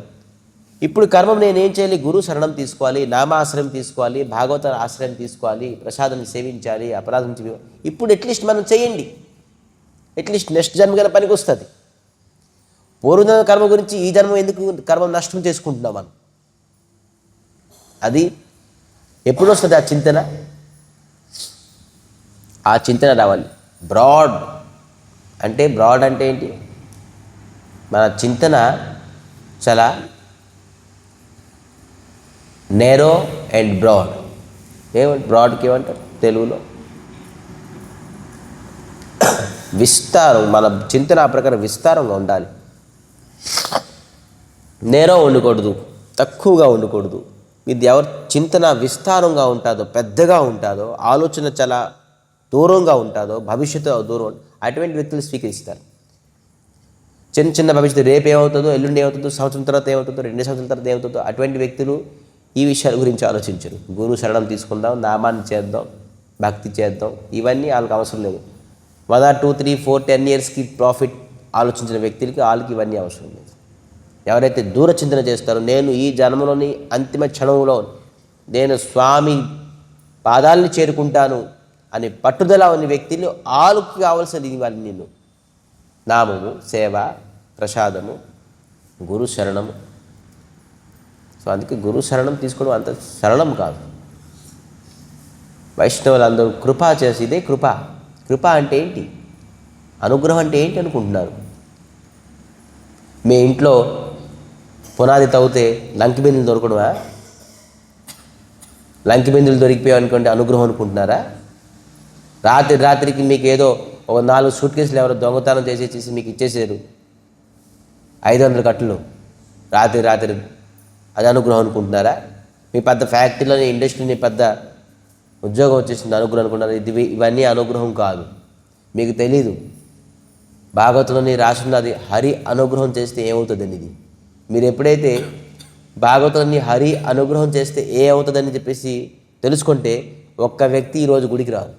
ఇప్పుడు కర్మం నేనేం చేయాలి? గురు శరణం తీసుకోవాలి, నామాశ్రయం తీసుకోవాలి, భాగవత ఆశ్రయం తీసుకోవాలి, ప్రసాదం సేవించాలి, అపరాధం ఇప్పుడు అట్లీస్ట్ మనం చేయండి. అట్లీస్ట్ నెక్స్ట్ జన్మ పనికి వస్తుంది. పూర్వజన్మ కర్మ గురించి ఈ జన్మ ఎందుకు కర్మం నష్టం చేసుకుంటున్నాం మనం? అది ఎప్పుడు వస్తుంది ఆ చింతన? ఆ చింతన రావాలి. బ్రాడ్ అంటే ఏంటి? మన చింతన చాలా నేరో అండ్ బ్రాడ్. బ్రాడ్కి ఏమంటారు తెలుగులో? విస్తారం. మన చింతన ఆ ప్రకారం విస్తారంగా ఉండాలి. నేరో ఉండకూడదు, తక్కువగా ఉండకూడదు. ఇది ఎవరి చింతన విస్తారంగా ఉంటుందో, పెద్దగా ఉంటుందో, ఆలోచన చాలా దూరంగా ఉంటుందో, భవిష్యత్తు దూరం, అటువంటి వ్యక్తులు స్వీకరిస్తారు. చిన్న చిన్న భవిష్యత్తు, రేపు ఏమవుతుందో, ఎల్లుండి ఏమవుతుందో, సంవత్సరం తర్వాత ఏమవుతుందో, 2 సంవత్సరాల తర్వాత ఏమవుతుందో, అటువంటి వ్యక్తులు ఈ విషయాల గురించి ఆలోచించరు. గురు శరణం తీసుకుందాం, నామాన్ని చేద్దాం, భక్తి చేద్దాం, ఇవన్నీ వాళ్ళకి అవసరం లేదు. 1 2 3 4 10 ఇయర్స్కి ప్రాఫిట్ ఆలోచించిన వ్యక్తులకి వాళ్ళకి ఇవన్నీ అవసరం లేదు. ఎవరైతే దూరచింతన చేస్తారో, నేను ఈ జన్మలోని అంతిమ క్షణంలో నేను స్వామి పాదాలని చేరుకుంటాను అని పట్టుదల ఉన్న వ్యక్తులు వాళ్ళకి కావాల్సిన ఇవన్నీ నేను నామము, సేవ, ప్రసాదము, గురు శరణము. సో అందుకే గురు శరణం తీసుకోవడం అంత సరళం కాదు. వైష్ణవులు అందరూ కృప చేసి, ఇదే కృప. కృప అంటే ఏంటి? అనుగ్రహం అంటే ఏంటి అనుకుంటున్నారు? మీ ఇంట్లో పునాది తవ్వితే లంకి బిందులు దొరకడమా? లంకి బిందులు దొరికిపోయావు అనుకోండి అనుగ్రహం అనుకుంటున్నారా? రాత్రికి మీకు ఏదో ఒక 4 సూట్ కేసులు ఎవరో దొంగతనం చేసి మీకు ఇచ్చేసారు 500 కట్టలు రాత్రి, అది అనుగ్రహం అనుకుంటున్నారా? మీ పెద్ద ఫ్యాక్టరీలోని, ఇండస్ట్రీని పెద్ద ఉద్యోగం వచ్చేసింది అనుగ్రహం అనుకుంటున్నారు. ఇవన్నీ అనుగ్రహం కాదు. మీకు తెలీదు. భాగవతంలోని రాసున్నది హరి అనుగ్రహం చేస్తే ఏమవుతుందని. ఇది మీరు ఎప్పుడైతే భాగవతాన్ని హరి అనుగ్రహం చేస్తే ఏ అవుతుందని చెప్పేసి తెలుసుకుంటే ఒక్క వ్యక్తి ఈరోజు గుడికి రాదు.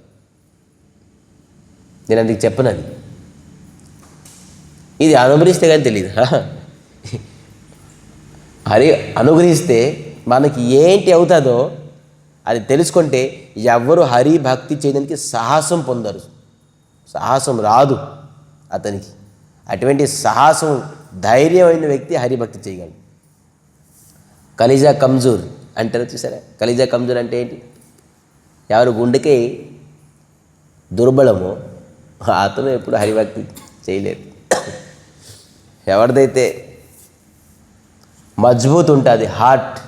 నేను అందుకు చెప్పనది. ఇది అనుగ్రహిస్తే కానీ తెలియదు. హరి అనుగ్రహిస్తే మనకి ఏంటి అవుతుందో అది తెలుసుకుంటే ఎవ్వరు హరి భక్తి చేయడానికి సాహసం పొందరు. సాహసం రాదు అతనికి. అటువంటి సాహసం, ధైర్యమైన వ్యక్తి హరిభక్తి చేయగలడు. కలిజా కమ్జూర్ అంటారు చూసారా? కలిజా కమ్జూర్ అంటే ఏంటి? ఎవరు గుండెకి దుర్బలమో అతను ఎప్పుడు హరిభక్తి చేయలేదు. ఎవరిదైతే మజ్బూత్ ఉంటుంది, హార్ట్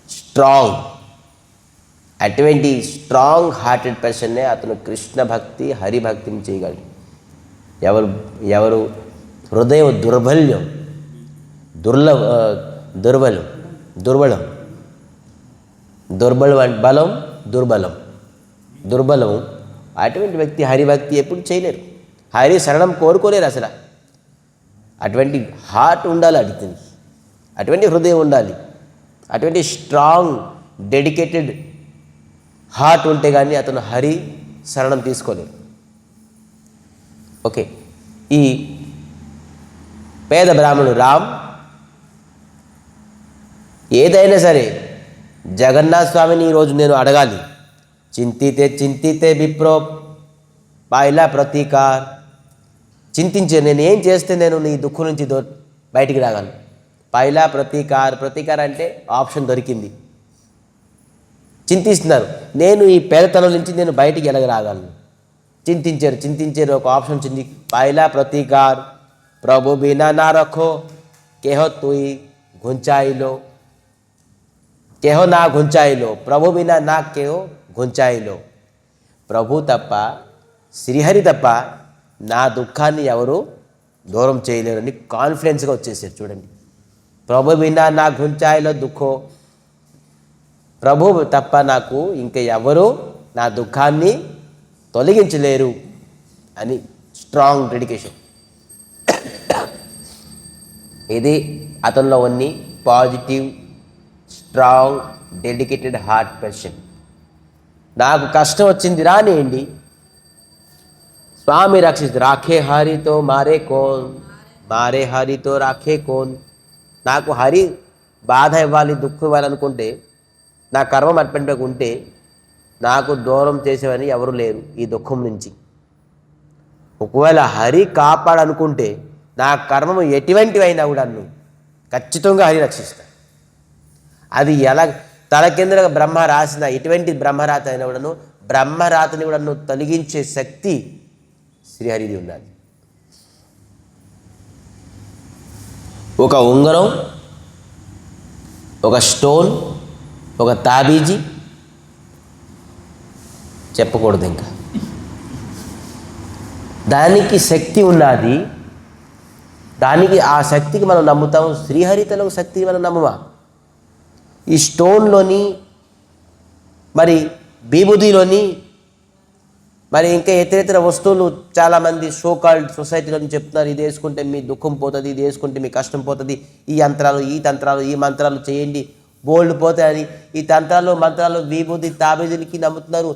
స్ట్రాంగ్, అటువంటి స్ట్రాంగ్ హార్టెడ్ పర్సన్నే అతను కృష్ణ భక్తి, హరిభక్తిని చేయగలడు. ఎవరు హృదయం దుర్బలం అటువంటి వ్యక్తి హరిభక్తి ఎప్పుడు చేయలేరు. హరి శరణం కోరుకోలేరు అసలు. అటువంటి హార్ట్ ఉండాలి అడిగి, అటువంటి హృదయం ఉండాలి, అటువంటి స్ట్రాంగ్ డెడికేటెడ్ హార్ట్ ఉంటే కానీ అతను హరి శరణం తీసుకోలేరు. ఓకే, ఈ పేద బ్రాహ్మణుడు రామ్ ఏదైనా సరే జగన్నాథ స్వామిని ఈరోజు నేను అడగాలి. చింతితే విప్రో పాయిలా ప్రతీకార్. చింతించే నేను ఏం చేస్తే నేను నీ దుఃఖం నుంచి బయటికి రాగలను. పాయిలా ప్రతీకార్ అంటే ఆప్షన్ దొరికింది. చింతిస్తున్నారు, నేను ఈ పేదతనం నుంచి నేను బయటికి ఎలాగ రాగలను. చింతించారు ఒక ఆప్షన్ వచ్చింది. పాయిలా ప్రతీకార్ ప్రభు బినా నా రఖో కేహో తుయి గుంచాయిలో, కేహో నా గుంచాయిలో, ప్రభు బినా నా కేహో గుంచాయిలో. ప్రభు తప్ప, శ్రీహరి తప్ప నా దుఃఖాన్ని ఎవరు దూరం చేయలేరని కాన్ఫిడెన్స్గా వచ్చేసారు. చూడండి, ప్రభు బినా నా గుంచాయిలో దుఃఖో ప్రభువు తప్ప నాకు ఇంకా ఎవరూ నా దుఃఖాన్ని తొలగించలేరు అని స్ట్రాంగ్ డెడికేషన్. ఇది అతనిలో ఉన్న positive strong dedicated heart person. నాకు కష్టం వచ్చింది రానియండి, స్వామి రక్షిస్తు. రాఖే హరితో మారే కోన్, మారే హరితో రాఖే కోన్. నాకు హరి బాధ ఇవ్వాలి, దుఃఖం ఇవ్వాలనుకుంటే, నా కర్మం అటువంటి ఉంటే నాకు దూరం చేసేవని ఎవరు లేరు ఈ దుఃఖం నుంచి. ఒకవేళ హరి కాపాడనుకుంటే నా కర్మము ఎటువంటివైనా కూడా నన్ను ఖచ్చితంగా హరి రక్షిస్తాడు. అది ఎలా తలకిందులుగా బ్రహ్మ రాసిన ఎటువంటి బ్రహ్మరాత అయినా కూడాను బ్రహ్మరాతని కూడా తొలగించే శక్తి శ్రీహరిది ఉన్నది. ఒక ఉంగరం, ఒక స్టోన్, ఒక తాబీజీ చెప్పకూడదు ఇంకా, దానికి శక్తి ఉన్నది. దానికి ఆ శక్తికి మనం నమ్ముతాం. శ్రీహరితలో శక్తికి మనం నమ్మమా? ఈ స్టోన్లోని మరి విభూతిలోని మరి ఇంకా ఇతర వస్తువులు చాలామంది సోకాల్డ్ సొసైటీలో చెప్తున్నారు, ఇది వేసుకుంటే మీ దుఃఖం పోతుంది, ఇది వేసుకుంటే మీ కష్టం పోతుంది, ఈ యంత్రాలు ఈ తంత్రాలు ఈ మంత్రాలు చేయండి బోల్డ్ పోతాయని ఈ తంత్రాలు మంత్రాలు విభూతి తాబేజీలకి నమ్ముతున్నారు.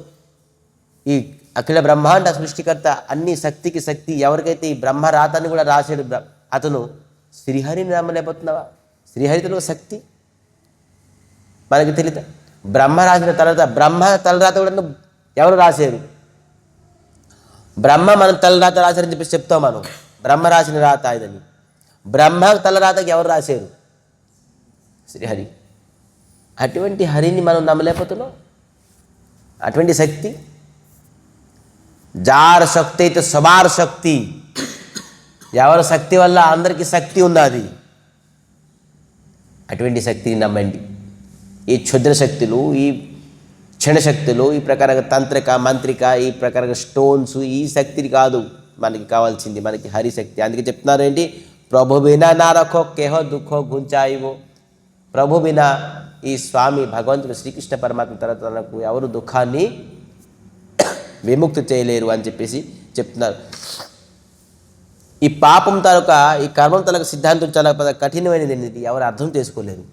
ఈ అఖిల బ్రహ్మాండ సృష్టికర్త అన్ని శక్తికి శక్తి ఎవరికైతే ఈ బ్రహ్మరాతని కూడా రాశాడు అతను శ్రీహరిని నమ్మలేకపోతున్నావా? శ్రీహరితో శక్తి మనకి తెలియదు. బ్రహ్మ రాసిన తర్వాత బ్రహ్మ తలరాత కూడా ఎవరు రాశారు? బ్రహ్మ మనం తలరాత రాశారని చెప్పి చెప్తాం మనం, బ్రహ్మ రాసిన రాత ఇదని. బ్రహ్మ తలరాతకి ఎవరు రాశారు? శ్రీహరి. అటువంటి హరిని మనం నమ్మలేకపోతున్నాం. అటువంటి శక్తి జార్ శక్తి అయితే సబార్ శక్తి. ఎవరి శక్తి వల్ల అందరికీ శక్తి ఉన్నది. అటువంటి శక్తిని నమ్మండి. ఈ క్షుద్ర శక్తులు, ఈ క్షణశక్తులు, ఈ ప్రకారంగా తంత్రిక మంత్రిక, ఈ ప్రకారంగా స్టోన్స్, ఈ శక్తిని కాదు మనకి కావాల్సింది, మనకి హరిశక్తి. అందుకే చెప్తున్నారు ఏంటి, ప్రభు బినా నా రఖో కేహో దుఃఖో గుంచాయివో. ప్రభు బినా ఈ స్వామి భగవంతుడు శ్రీకృష్ణ పరమాత్మ తర్వాత తనకు ఎవరు దుఃఖాన్ని విముక్తి చేయలేరు అని చెప్పేసి చెప్తున్నారు. ఈ పాపం తాలూకా ఈ కర్మం తాలూకా సిద్ధాంతం చాలా కఠినమైనది. ఇది ఎవరు అర్థం చేసుకోలేరు.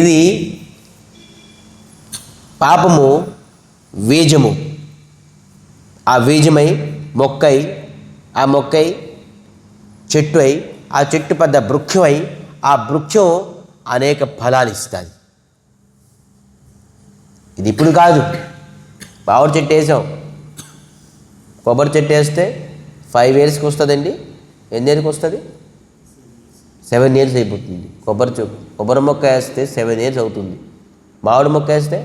ఇది పాపము బీజము, ఆ బీజమై మొక్కై, ఆ మొక్కై చెట్టు అయి, ఆ చెట్టు పెద్ద వృక్షమై, ఆ వృక్షం అనేక ఫలాలు ఇస్తుంది. ఇది ఇప్పుడు కాదు. మామిడి చెట్టు వేసాం, కొబ్బరి చెట్టు వేస్తే 5 yearsకి వస్తుందండి. ఎన్ని ఇయర్కి వస్తుంది? 7 years అయిపోతుంది. కొబ్బరి మొక్క వేస్తే 7 years అవుతుంది. మామిడి మొక్క వేస్తే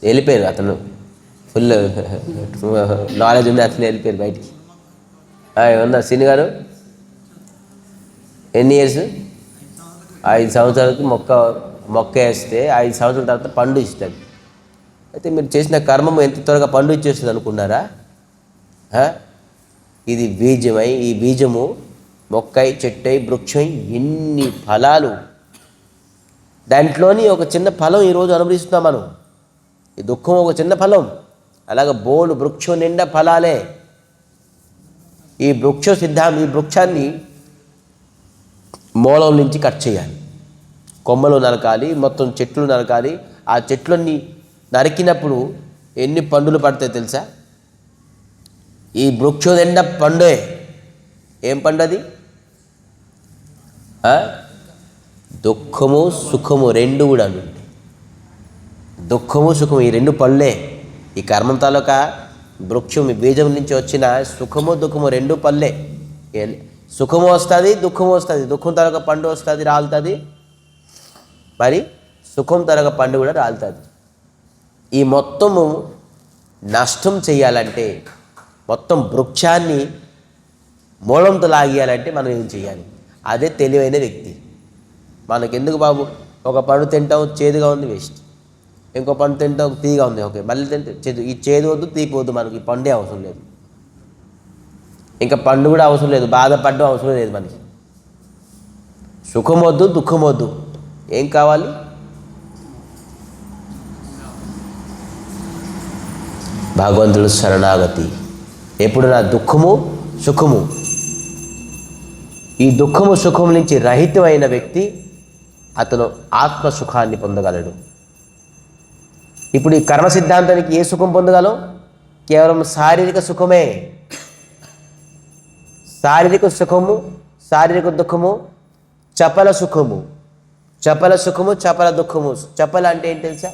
వెళ్ళిపోయారు. అతను ఫుల్ నాలెడ్జ్ ఉంది, అతను వెళ్ళిపోయారు బయటికి. ఏమన్నా సిని గారు ఎన్ని ఇయర్స్? 5 సంవత్సరాలకి మొక్క వేస్తే 5 సంవత్సరాల తర్వాత పండు ఇస్తుంది. అయితే మీరు చేసిన కర్మము ఎంత త్వరగా పండు ఇచ్చేస్తుంది అనుకున్నారా? ఇది బీజమై, ఈ బీజము మొక్కై చెట్టై వృక్షమై ఎన్ని ఫలాలు. దాంట్లోని ఒక చిన్న ఫలం ఈరోజు అనుభవిస్తున్నాం మనం. ఈ దుఃఖం ఒక చిన్న ఫలం. అలాగ బోలు వృక్షం నిండా ఫలాలే. ఈ ఈ వృక్షాన్ని మూలం నుంచి కట్ చేయాలి. కొమ్మలు నరకాలి, మొత్తం చెట్లు నరకాలి. ఆ చెట్లన్నీ నరికినప్పుడు ఎన్ని పండులు పడతాయి తెలుసా? ఈ వృక్షం నిండా పండే. ఏం పండు అది? దుఃఖము సుఖము రెండు కూడా ఉంటాయి. దుఃఖము సుఖము ఈ రెండు పళ్ళే. ఈ కర్మం తాలూకా వృక్షం ఈ బీజం నుంచి వచ్చిన సుఖము దుఃఖము రెండు పళ్ళే. సుఖము వస్తుంది, దుఃఖము వస్తుంది. దుఃఖం తాలూకా పండు వస్తుంది, రాలుతుంది. మరి సుఖం తాలూకా పండు కూడా రాలుతుంది. ఈ మొత్తము నష్టం చేయాలంటే, మొత్తం వృక్షాన్ని మూలంతో లాగేయాలంటే మనం ఏం చేయాలి? అదే తెలివైన వ్యక్తి. మనకెందుకు బాబు, ఒక పండు తింటాం చేదుగా ఉంది, వేస్ట్. ఇంకో పండు తింటాం తీగా ఉంది, ఓకే. మళ్ళీ తింటే చేదు. ఈ చేదు వద్దు, తీపి వద్దు, మనకి ఈ పండే అవసరం లేదు. ఇంకా పండు కూడా అవసరం లేదు, బాధపడడం అవసరం లేదు మనకి. సుఖం వద్దు, దుఃఖం వద్దు. ఏం కావాలి? భగవంతుడు శరణాగతి. ఎప్పుడు నా దుఃఖము సుఖము, ఈ దుఃఖము సుఖము నుంచి రహితమైన వ్యక్తి అతను ఆత్మసుఖాన్ని పొందగలడు. ఇప్పుడు ఈ కర్మ సిద్ధాంతానికి ఏ సుఖం పొందగలం? కేవలం శారీరక సుఖమే. శారీరక సుఖము, శారీరక దుఃఖము, చపల సుఖము, చపల సుఖము, చపల దుఃఖము. చపల అంటే ఏంటి తెలుసా?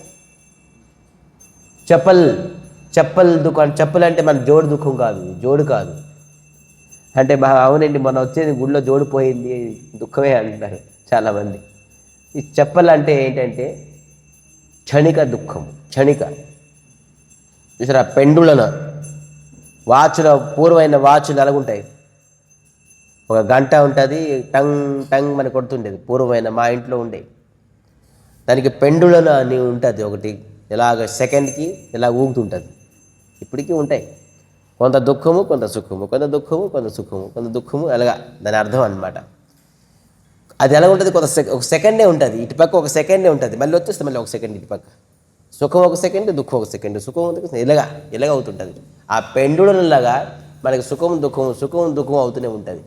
చెప్పల్ దుఃఖం. చెప్పులు అంటే మన జోడు దుఃఖం కాదు, జోడు కాదు. అంటే అవునండి మొన్న వచ్చేది గుళ్ళో జోడు పోయింది, దుఃఖమే అంటారు చాలామంది. ఈ చెప్పలు అంటే ఏంటంటే క్షణిక దుఃఖం. క్షణిక చూసారా? పెండులన వాచ్లో పూర్వమైన వాచ్లు ఎలాగుంటాయి? ఒక గంట ఉంటుంది, టంగ్ టంగ్ అని కొడుతుండేది పూర్వమైన మా ఇంట్లో ఉండే. దానికి పెండులన అని ఉంటుంది ఒకటి, ఇలాగ సెకండ్కి ఇలా ఊగుతుంటుంది. ఇప్పటికీ ఉంటాయి. కొంత దుఃఖము, కొంత సుఖము, కొంత దుఃఖము, కొంత సుఖము, కొంత దుఃఖము, అలాగా దాని అర్థం అన్నమాట. అది ఎలా ఉంటుంది? ఒక సెకండే ఉంటుంది, ఇటుపక్క ఒక సెకండే ఉంటుంది, మళ్ళీ వచ్చేస్తే మళ్ళీ ఒక సెకండ్ ఇటుపక్క. సుఖం ఒక సెకండ్, దుఃఖం ఒక సెకండ్, సుఖం ఇలాగ అవుతుంటుంది. ఆ పెండులలాగా మనకి సుఖం దుఃఖం అవుతూనే ఉంటుంది.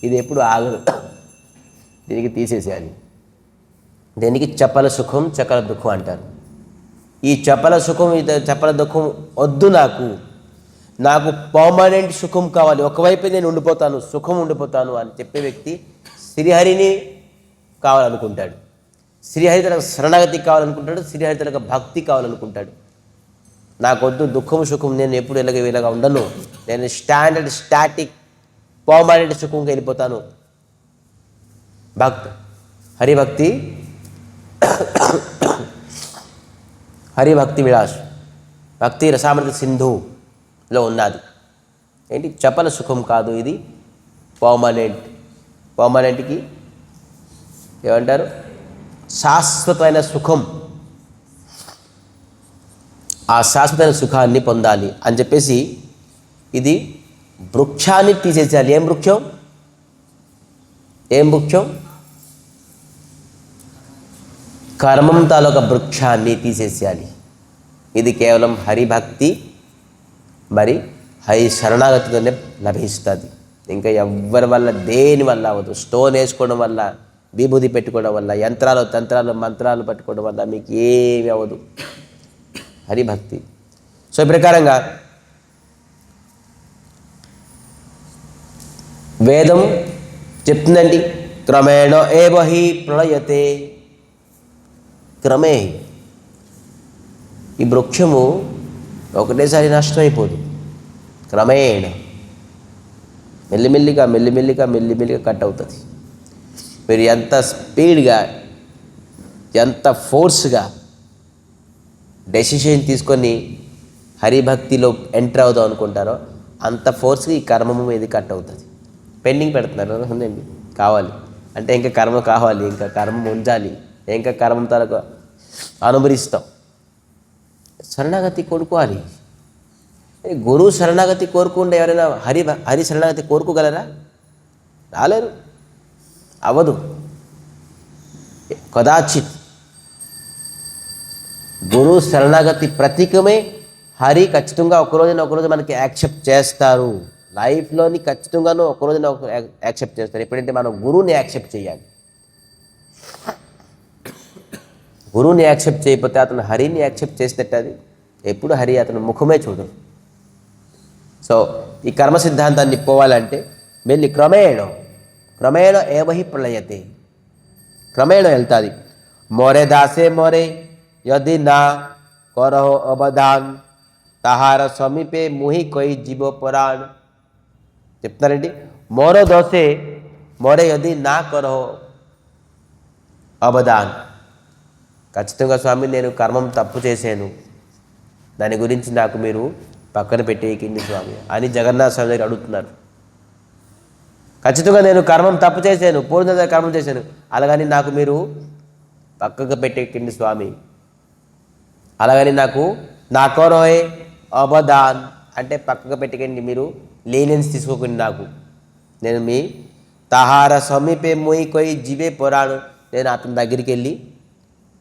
ఇది ఎప్పుడు ఆగదు. దీనికి తీసేసేయాలి. దీనికి చపల సుఖం, చపల దుఃఖం అంటారు. ఈ చపల సుఖం, చపల దుఃఖం వద్దు, నాకు పర్మనెంట్ సుఖం కావాలి, ఒకవైపు నేను ఉండిపోతాను, సుఖం ఉండిపోతాను అని చెప్పే వ్యక్తి శ్రీహరిని కావాలనుకుంటాడు. శ్రీహరి తనకు శరణాగతి కావాలనుకుంటాడు, శ్రీహరి తనకు భక్తి కావాలనుకుంటాడు. నాకొద్దు దుఃఖం సుఖం, నేను ఎప్పుడు ఇలాగా ఉండను, నేను స్టాటిక్ పర్మనెంట్ సుఖంగా వెళ్ళిపోతాను. హరిభక్తి విలాస్, భక్తి రసామృత సింధులో ఉన్నది. ఏంటి? చపల సుఖం కాదు, ఇది పర్మనెంట్కి ఏమంటారు? శాశ్వతమైన సుఖం. ఆ శాశ్వతమైన సుఖాన్ని పొందాలి అని చెప్పేసి ఇది వృక్షాన్ని తీసేసేయాలి. ఏం వృక్షం? కర్మం తాలూకా వృక్షాన్ని తీసేసేయాలి. ఇది కేవలం హరిభక్తి మరి హరి శరణాగతితోనే లభిస్తుంది. ఇంకా ఎవ్వరి వల్ల, దేని వల్ల అవ్వదు. స్టోన్ వేసుకోవడం వల్ల, విభూతి పెట్టుకోవడం వల్ల, యంత్రాలు తంత్రాలు మంత్రాలు పట్టుకోవడం వల్ల మీకు ఏమి అవ్వదు. హరిభక్తి. సో ఈ ప్రకారంగా వేదం చెప్తుందండి, క్రమేణ ఏవ హి ప్రళయతే. క్రమే ఈ వృక్షము ఒకటేసారి నష్టమైపోదు. క్రమేణ మెల్లిమెల్లిగా కట్ అవుతుంది. మీరు ఎంత స్పీడ్గా, ఎంత ఫోర్స్గా డెసిషన్ తీసుకొని హరిభక్తిలో ఎంటర్ అవుదాం అనుకుంటారో అంత ఫోర్స్గా ఈ కర్మము మీద కట్ అవుతుంది. పెండింగ్ పెడుతున్నారు ఉందండి, కావాలి అంటే ఇంకా కర్మ కావాలి, ఇంకా కర్మ ఉంచాలి, ఇంకా కర్మ తరకు అనుభవిస్తాం. శరణాగతి కోరుకోవాలి. గురువు శరణాగతి కోరుకుంటే ఎవరైనా హరి శరణాగతి కోరుకోగలరా? రాలేరు, అవ్వదు, కదాచిత్. గురువు శరణాగతి ప్రతీకమే హరి ఖచ్చితంగా ఒకరోజు మనకి యాక్సెప్ట్ చేస్తారు. లైఫ్లోని ఖచ్చితంగానూ ఒకరోజు యాక్సెప్ట్ చేస్తారు. ఎప్పుడంటే మనం గురువుని యాక్సెప్ట్ చేయాలి. గురువుని యాక్సెప్ట్ చేయకపోతే అతను హరిని యాక్సెప్ట్ చేసినట్టు అది ఎప్పుడు హరి అతను ముఖమే చూడరు. సో ఈ కర్మ సిద్ధాంతాన్ని పోవాలంటే వెళ్ళి క్రమేణ ఏవహి ప్రళయతే, క్రమేణ వెళ్తుంది. మోరే దాసే మోరే యది నా करहो अवधान तहार समीपे मुहि कोई जीवो पुराण చెప్తారండి. మోరో దోసే మోరే యది నా కరహో అవధాన్. ఖచ్చితంగా స్వామి నేను కర్మం తప్పు చేశాను, దాని గురించి నాకు మీరు పక్కన పెట్టేయకండి స్వామి అని జగన్నాథ స్వామి దగ్గర అడుగుతున్నారు. ఖచ్చితంగా నేను కర్మం తప్పు చేశాను, పూర్ణ కర్మం చేశాను, అలాగని నాకు మీరు పక్కకు పెట్టేయకండి స్వామి, అలాగని నాకు నా కరోహే అవధాన్ అంటే పక్కకు పెట్టకండి, మీరు లీనియన్స్ తీసుకోకండి, నాకు నేను మీ తహార సమీపే మొయి కొయి జీవే పొరాణు. నేను అతని దగ్గరికి వెళ్ళి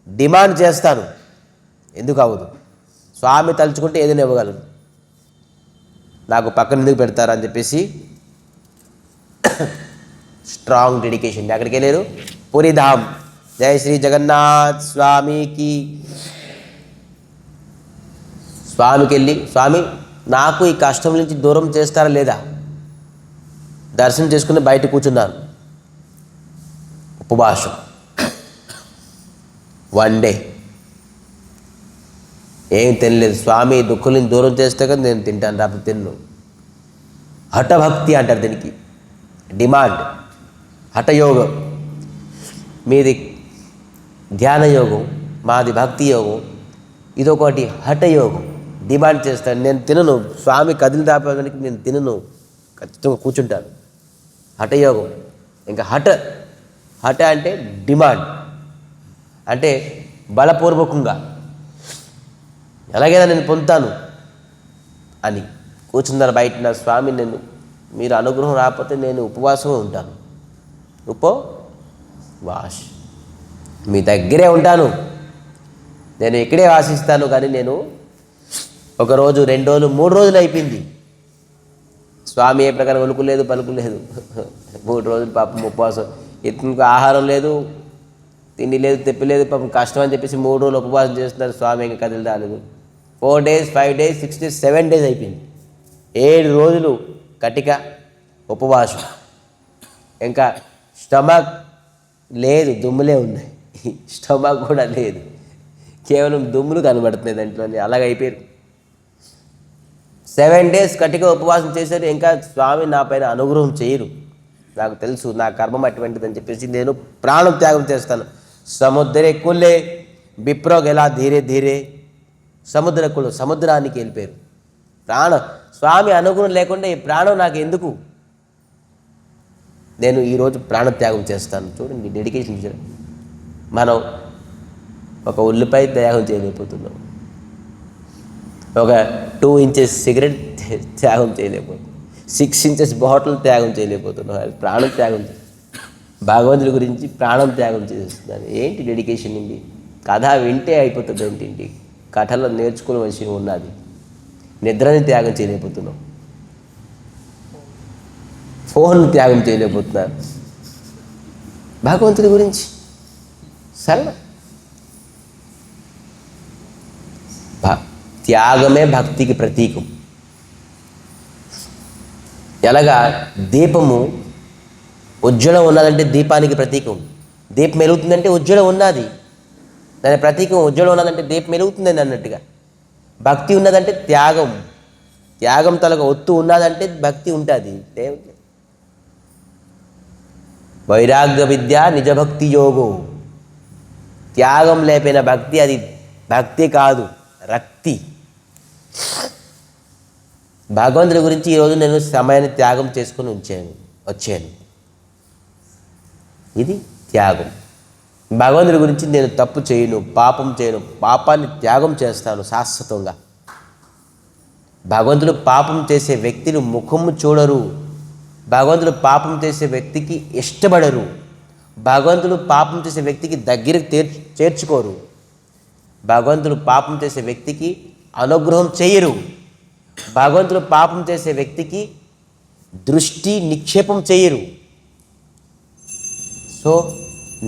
డిమాండ్ చేస్తాను. ఎందుకు అవ్వదు? స్వామి తలుచుకుంటే ఏదైనా ఇవ్వగలరు. నాకు పక్కన ఎందుకు పెడతారని చెప్పేసి స్ట్రాంగ్ డెడికేషన్. అక్కడికి వెళ్ళారు, పూరిధామ్. జై శ్రీ జగన్నాథ్ స్వామికి. స్వామికి వెళ్ళి, స్వామి నాకు ఈ కష్టం నుంచి దూరం చేస్తారా లేదా? దర్శనం చేసుకుని బయట కూర్చున్నాను. ఉపవాసం 1 డే ఏం తినలేదు. స్వామి దుఃఖులను దూరం చేస్తే కదా నేను తింటాను, రాకపోతే తిన్ను. హఠభక్తి అంటారు దీనికి. డిమాండ్, హఠయోగం. మీది ధ్యాన యోగం, మాది భక్తి యోగం. ఇదొకటి హఠయోగం. డిమాండ్ చేస్తాను, నేను తినను. స్వామి కదిలి దాపడానికి నేను తినను, ఖచ్చితంగా కూర్చుంటాను. హఠయోగం. ఇంకా హఠ అంటే డిమాండ్, అంటే బలపూర్వకంగా ఎలాగైనా నేను పొందుతాను అని కూర్చున్నారు బయట. నా స్వామి, నేను మీరు అనుగ్రహం రాకపోతే నేను ఉపవాసమే ఉంటాను. ఉపవాస్ మీ దగ్గరే ఉంటాను, నేను ఇక్కడే వాసిస్తాను. కానీ నేను 1 రోజు 2 రోజులు 3 రోజులు అయిపోయింది. స్వామి ఏ ప్రకారం ఉలుకులేదు పలుకులేదు. 3 రోజులు పాపం ఉపవాసం. ఇతనికి ఆహారం లేదు, తిండి లేదు, తెప్పి లేదు. పాపం కష్టం అని చెప్పేసి 3 రోజులు ఉపవాసం చేస్తున్నారు. స్వామి ఇంకా కదిలి రాలేదు. 4 days 5 days 6 days 7 days అయిపోయింది. 7 రోజులు కటిక ఉపవాసం. ఇంకా స్టమక్ లేదు, దుమ్ములే ఉన్నాయి. స్టమక్ కూడా లేదు, కేవలం దుమ్ములు కనబడుతున్నాయి దాంట్లోనే. అలాగైపోయారు. 7 days కటిక ఉపవాసం చేశారు. ఇంకా స్వామి నా పైన అనుగ్రహం చేయరు, నాకు తెలుసు నా కర్మం అటువంటిదని చెప్పేసి నేను ప్రాణం త్యాగం చేస్తాను. సముద్రే కుల్లే బిప్రోగ్ ఎలా ధీరే ధీరే. సముద్రకులు సముద్రానికి వెళ్ళిపోయారు. ప్రాణం స్వామి అనుగ్రహం లేకుండా ఈ ప్రాణం నాకు ఎందుకు? నేను ఈరోజు ప్రాణత్యాగం చేస్తాను. చూడండి డెడికేషన్. మనం ఒక ఉల్లిపాయ త్యాగం చేయలేకపోతున్నాం, ఒక 2 inches సిగరెట్ త్యాగం చేయలేకపోతున్నాం, 6 inches బాటిల్ త్యాగం చేయలేకపోతున్నాం. ప్రాణం త్యాగం భగవంతుడి గురించి ప్రాణం త్యాగం చేస్తున్నాను. ఏంటి డెడికేషన్ ఇది? కథ వింటే అయిపోతుంది ఏంటి? కథలో నేర్చుకోవలసి ఉన్నది. నిద్రని త్యాగం చేయలేకపోతున్నాం, ఫోన్ త్యాగం చేయలేకపోతున్నారు. భగవంతుడి గురించి సరే, త్యాగమే భక్తికి ప్రతీకం. ఎలాగా దీపము ఉజ్వలం ఉన్నదంటే దీపానికి ప్రతీకం. దీపం వెలుగుతుందంటే ఉజ్వలం ఉన్నది, దాని ప్రతీకం. ఉజ్వలం ఉన్నదంటే దీపం వెలుగుతుందని అన్నట్టుగా. భక్తి ఉన్నదంటే త్యాగం. త్యాగం తలక ఒత్తు ఉన్నదంటే భక్తి ఉంటుంది. వైరాగ్య విద్య నిజభక్తి యోగం. త్యాగం లేపిన భక్తి అది భక్తి కాదు, రక్తి. భగవంతుడి గురించి ఈరోజు నేను సమయాన్ని త్యాగం చేసుకుని వచ్చాను. ఇది త్యాగం. భగవంతుడి గురించి నేను తప్పు చేయను, పాపం చేయను, పాపాన్ని త్యాగం చేస్తాను శాశ్వతంగా. భగవంతుడు పాపం చేసే వ్యక్తిని ముఖము చూడరు. భగవంతుడు పాపం చేసే వ్యక్తికి ఇష్టపడరు. భగవంతుడు పాపం చేసే వ్యక్తికి దగ్గరికి చేర్చుకోరు. భగవంతుడు పాపం చేసే వ్యక్తికి అనుగ్రహం చేయరు. భగవంతుడు పాపం చేసే వ్యక్తికి దృష్టి నిక్షేపం చేయరు. సో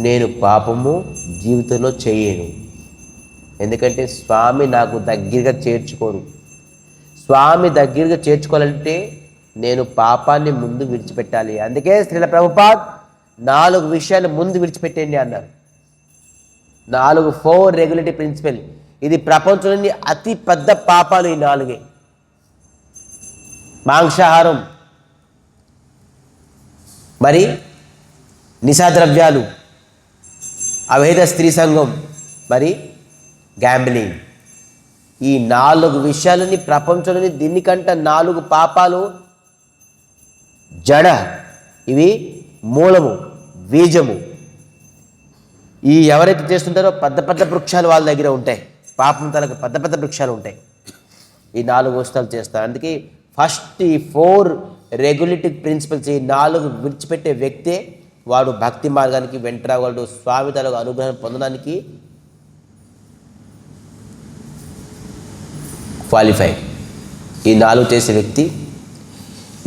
నేను పాపము జీవితంలో చేయను, ఎందుకంటే స్వామి నాకు దగ్గరగా చేర్చుకోరు. స్వామి దగ్గరగా చేర్చుకోవాలంటే నేను పాపాన్ని ముందు విడిచిపెట్టాలి. అందుకే శ్రీల ప్రభుపాద్ 4 విషయాలు ముందు విడిచిపెట్టండి అన్నారు. 4 రెగ్యులేటరీ ప్రిన్సిపల్. ఇది ప్రపంచంలోని అతి పెద్ద పాపాలు ఈ 4. మాంసాహారం, మరి నిశాద్రవ్యాలు, అవైధ స్త్రీ సంఘం, మరి గ్యాంబ్లింగ్. ఈ 4 విషయాలని ప్రపంచంలోని దీనికంటే 4 పాపాలు జడ. ఇవి మూలము, బీజము. ఈ ఎవరైతే చేస్తుంటారో పెద్ద పెద్ద వృక్షాలు వాళ్ళ దగ్గర ఉంటాయి. పాపం తనకు పెద్ద పెద్ద వృక్షాలు ఉంటాయి. ఈ 4 వస్తువులు చేస్తారు. అందుకే ఫస్ట్ ఈ 4 రెగ్యులేటివ్ ప్రిన్సిపల్స్, ఈ 4 విడిచిపెట్టే వ్యక్తే వాడు భక్తి మార్గానికి వెంటరాగలడు, స్వామి తలకు అనుగ్రహం పొందడానికి క్వాలిఫైడ్. ఈ 4 చేసే వ్యక్తి,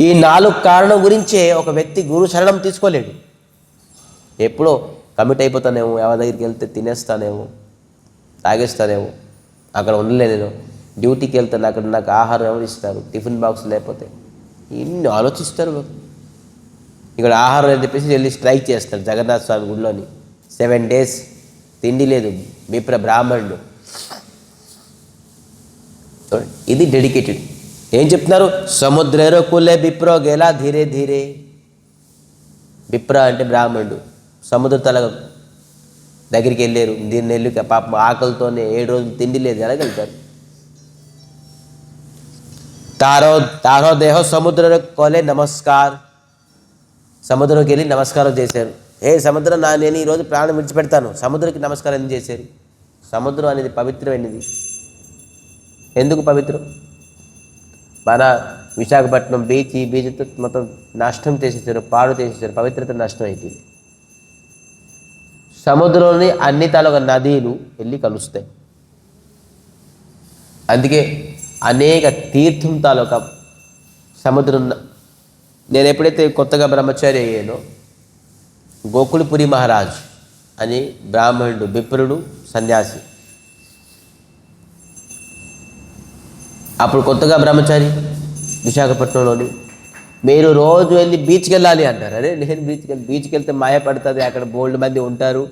ఈ 4 కారణం గురించే ఒక వ్యక్తి గురు శరణం తీసుకోలేడు. ఎప్పుడో కమిట్ అయిపోతానేమో, ఎవరి దగ్గరికి వెళ్తే తినేస్తానేమో, తాగేస్తానేమో, అక్కడ ఉండలేనేమో, డ్యూటీకి వెళ్తాను అక్కడ నాకు ఆహారం ఎవరు ఇస్తారు, టిఫిన్ బాక్స్ లేకపోతే, ఇన్ని ఆలోచిస్తారు. ఇక్కడ ఆహారం అని చెప్పేసి వెళ్ళి స్ట్రైక్ చేస్తారు జగన్నాథ స్వామి గుడిలోని. 7 days తిండి లేదు, విప్ర బ్రాహ్మణుడు. ఇది డెడికేటెడ్. ఏం చెప్తున్నారు? సముద్రేరో కులే విప్రో గేలా ధీరే ధీరే. విప్ర అంటే బ్రాహ్మణుడు. సముద్ర తల దగ్గరికి వెళ్ళారు, దీన్ని వెళ్ళి పాపం ఆకలితోనే 7 రోజులు తిండి లేదు, ఎలాగెళ్తారు? తారో దేహో సముద్ర కోలే నమస్కార్. సముద్రంకి వెళ్ళి నమస్కారం చేశారు. సముద్రం నేను ఈరోజు ప్రాణం విడిచిపెడతాను. సముద్రానికి నమస్కారం ఎందుకు చేశారు? సముద్రం అనేది పవిత్రమైనది. ఎందుకు పవిత్రం? మన విశాఖపట్నం బీచ్ మొత్తం నష్టం చేసేసారు, పాడు చేసేసారు, పవిత్రత నష్టం అయిపోయింది. సముద్రంలోని అన్ని తాలూకా నదీలు వెళ్ళి కలుస్తాయి. అందుకే అనేక తీర్థం తాలూకా సముద్రం. నేను ఎప్పుడైతే కొత్తగా బ్రహ్మచారి అయ్యానో, గోకులపురి మహారాజ్ అని బ్రాహ్మణుడు, విప్రుడు, సన్యాసి, అప్పుడు కొత్తగా బ్రహ్మచారి విశాఖపట్నంలోని, మీరు రోజు వెళ్ళి బీచ్కి వెళ్ళాలి అంటారు. అరే నేను బీచ్కి వెళ్తే మాయ పడుతుంది, అక్కడ బోల్డ్ మంది ఉంటారు,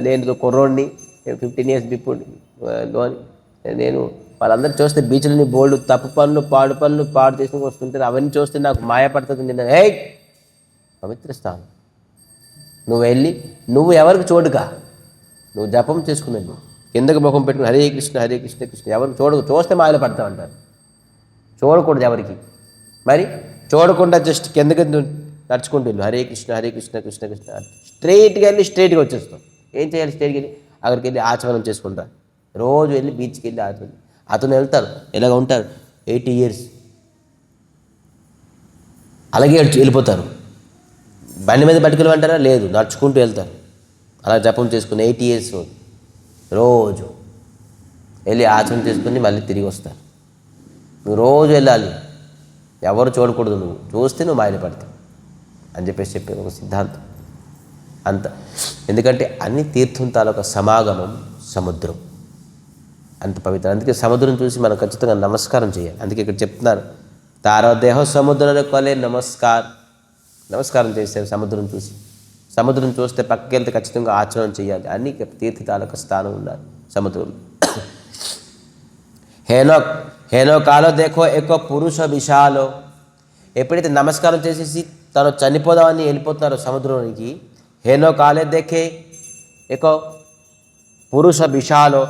నేను కుర్రోడిని 15 years బిఫోర్ లోని, నేను వాళ్ళందరూ చూస్తే బీచ్లోని బోల్డ్ తప్పు పనులు పాడు చేసుకుని వస్తుంటారు, అవన్నీ చూస్తే నాకు మాయ పడుతుంది. నేను పవిత్ర స్థానం, నువ్వు వెళ్ళి నువ్వు ఎవరికి చూడుగా, నువ్వు జపం చేసుకున్నాను, కిందకి ముఖం పెట్టుకుని హరే కృష్ణ హరే కృష్ణ కృష్ణ, ఎవరికి చూస్తే మాయలు పడతావు అంటారు. చూడకూడదు ఎవరికి. మరి చూడకుండా జస్ట్ కిందకి నడుచుకుంటూ వెళ్ళు, హరే కృష్ణ హరే కృష్ణ కృష్ణ కృష్ణ, స్ట్రైట్గా వెళ్ళి స్ట్రైట్గా వచ్చేస్తాం. ఏం చేయాలి? స్ట్రైట్గా వెళ్ళి అక్కడికి వెళ్ళి ఆచమనం చేసుకుంటా. రోజు వెళ్ళి బీచ్కి వెళ్ళి ఆచమనం. అతను వెళ్తారు, ఎలాగ ఉంటారు, 80 years అలాగే వెళ్ళిపోతారు. బండి మీద పట్టుకెళ్ళమంటారా? లేదు, నడుచుకుంటూ వెళ్తారు. అలా జపం చేసుకుని 80 years రోజు వెళ్ళి ఆచరణ చేసుకుని మళ్ళీ తిరిగి వస్తారు. నువ్వు రోజు వెళ్ళాలి, ఎవరు చూడకూడదు, నువ్వు చూస్తే నువ్వు మాయలు పడతావు అని చెప్పే ఒక సిద్ధాంతం అంత. ఎందుకంటే అన్ని తీర్థం తాలూకా సమాగమం సముద్రం, అంత పవిత్రం. అందుకే సముద్రం చూసి మనం ఖచ్చితంగా నమస్కారం చేయాలి. అందుకే ఇక్కడ చెప్తున్నారు, తారో దేహో సముద్ర కొలే నమస్కారం చేశారు సముద్రం చూసి. సముద్రం చూస్తే పక్కకి వెళ్తే ఖచ్చితంగా ఆచరణ చేయాలి. అన్ని తీర్థ తాలూకా స్థానం ఉన్నారు సముద్రంలో. హేనో కాలో దేఖో ఎక్కువ పురుష విశాలో. ఎప్పుడైతే నమస్కారం చేసేసి తను చనిపోదామని వెళ్ళిపోతున్నారో సముద్రంలోనికి, హేనో కాలే దేఖే ఎక్కువ పురుష విశాలో,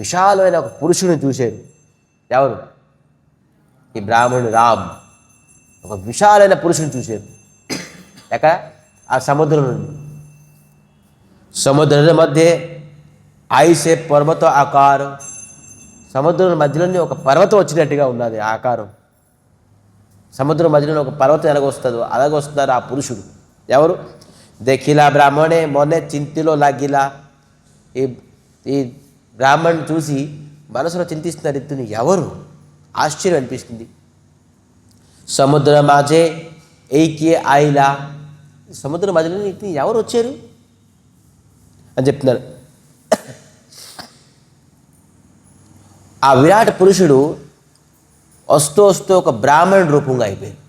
విశాలమైన ఒక పురుషుని చూశారు. ఎవరు? ఈ బ్రాహ్మణుడు రామ్ ఒక విశాలమైన పురుషుని చూశారు. ఎక్కడ? ఆ సముద్రం నుండి. సముద్రం మధ్య ఐసే పర్వత ఆకారం, సముద్రం మధ్యలోనే ఒక పర్వతం వచ్చినట్టుగా ఉన్నది ఆకారం. సముద్రం మధ్యలో ఒక పర్వతం ఎలాగొస్తుందో అలాగొస్తున్నారు ఆ పురుషుడు. ఎవరు? దేఖిలా బ్రాహ్మణే మొన్నే చింతిలో లాగిలా. ఈ బ్రాహ్మణుని చూసి మనసులో చింతిస్తున్నారు ఇతను ఎవరు? ఆశ్చర్యం అనిపిస్తుంది. సముద్ర మాజే ఏకే ఆయిలా, సముద్ర మధ్యలో ఇతను ఎవరు వచ్చారు అని చెప్తున్నారు. ఆ విరాట్ పురుషుడు వస్తూ ఒక బ్రాహ్మణ రూపంగా అయిపోయారు.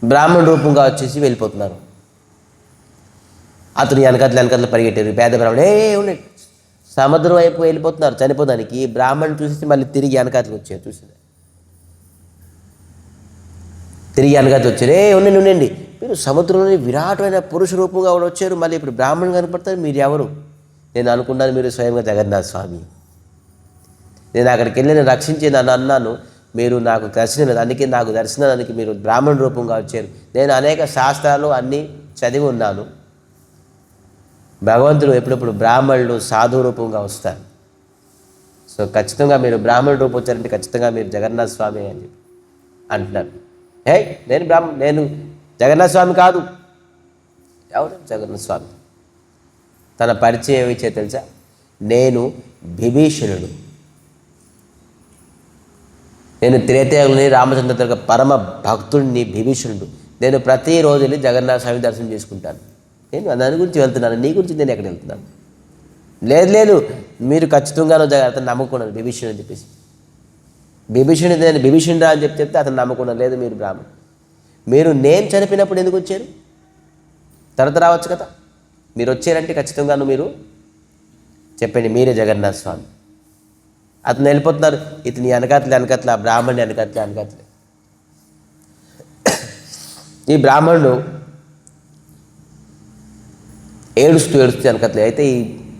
బ్రాహ్మణ రూపంగా వచ్చేసి వెళ్ళిపోతున్నారు. అతను వెనకట్లు పరిగెట్టారు. పేద బ్రాహ్మణుడు ఉన్నాయి సముద్రం వైపు వెళ్ళిపోతున్నారు చనిపోదానికి. బ్రాహ్మణుడు చూసి మళ్ళీ తిరిగి వెనకట్లు వచ్చారు. చూసింది తిరిగి వెనకట్లు వచ్చారు. ఉండండి, మీరు సముద్రంలోని విరాటమైన పురుష రూపంగా కూడా వచ్చారు, మళ్ళీ ఇప్పుడు బ్రాహ్మణుడు కనపడతారు, మీరు ఎవరు? నేను అనుకున్నాను మీరు స్వయంగా జగన్నాథ స్వామి. నేను అక్కడికి వెళ్ళి నేను రక్షించి నన్ను అన్నాను, మీరు నాకు దర్శనం, అందుకే నాకు దర్శనానికి మీరు బ్రాహ్మణ రూపంగా వచ్చారు. నేను అనేక శాస్త్రాలు అన్నీ చదివి ఉన్నాను. భగవంతుడు ఎప్పుడప్పుడు బ్రాహ్మణులు సాధు రూపంగా వస్తారు. సో ఖచ్చితంగా మీరు బ్రాహ్మణ రూపం వచ్చారంటే ఖచ్చితంగా మీరు జగన్నాథ స్వామి అని చెప్పి అంటున్నారు. నేను జగన్నాథ స్వామి కాదు. ఎవరు జగన్నాథ స్వామి? తన పరిచయం ఏమిచ్చే తెలుసా? నేను విభీషణుడు, నేను త్రేతాయుగుని రామచంద్ర పరమ భక్తుడిని విభీషణుడు. నేను ప్రతిరోజు వెళ్ళి జగన్నాథ స్వామి దర్శనం చేసుకుంటాను. నేను దాని గురించి వెళ్తున్నాను, నీ గురించి నేను ఎక్కడ వెళ్తున్నాను? లేదు మీరు ఖచ్చితంగా అతను నమ్ముకున్నాను విభీషణుడు అని చెప్పేసి. విభీషణుడు నేను విభీషణుడా అని చెప్తే అతను నమ్ముకున్నాను. లేదు మీరు బ్రాహ్మణ, మీరు నేను చనిపోయినప్పుడు ఎందుకు వచ్చారు? తర్వాత రావచ్చు కదా. మీరు వచ్చారంటే ఖచ్చితంగాను మీరు చెప్పండి మీరే జగన్నాథ స్వామి. అతను వెళ్ళిపోతున్నారు. ఇతని వెనకట్లే ఆ బ్రాహ్మణుని వెనకట్లే. ఈ బ్రాహ్మణుడు ఏడుస్తూ వెనకట్లే. అయితే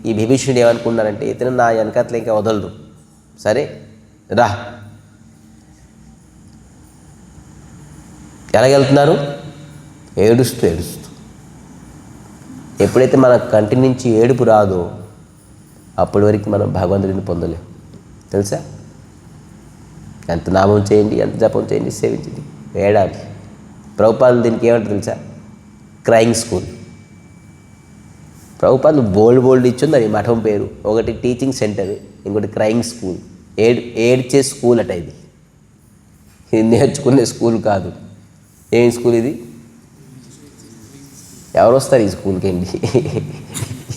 ఈ విభీషణుడు ఏమనుకున్నారంటే, ఇతను నా వెనకట్లే ఇంకా వదలరు, సరే రా. ఎలాగెళ్తున్నారు? ఏడుస్తూ. ఎప్పుడైతే మన కంటి నుంచి ఏడుపు రాదో అప్పటి వరకు మనం భగవంతుడిని పొందలేం. తెలుసా? ఎంత నామం చేయండి, ఎంత జపం చేయండి, సేవించండి, ఏడాలి. ప్రభుపాదులు దీనికి ఏమంటారు తెలుసా? Crying school. ప్రభుపాదులు బోల్డ్ ఇచ్చింది అది మఠం పేరు. ఒకటి టీచింగ్ సెంటర్, ఇంకోటి క్రైయింగ్ స్కూల్. ఏడ్చే స్కూల్ అట ఇది నేర్చుకునే స్కూల్ కాదు. ఏం స్కూల్ ఇది? ఎవరు వస్తారు ఈ స్కూల్కి అండి?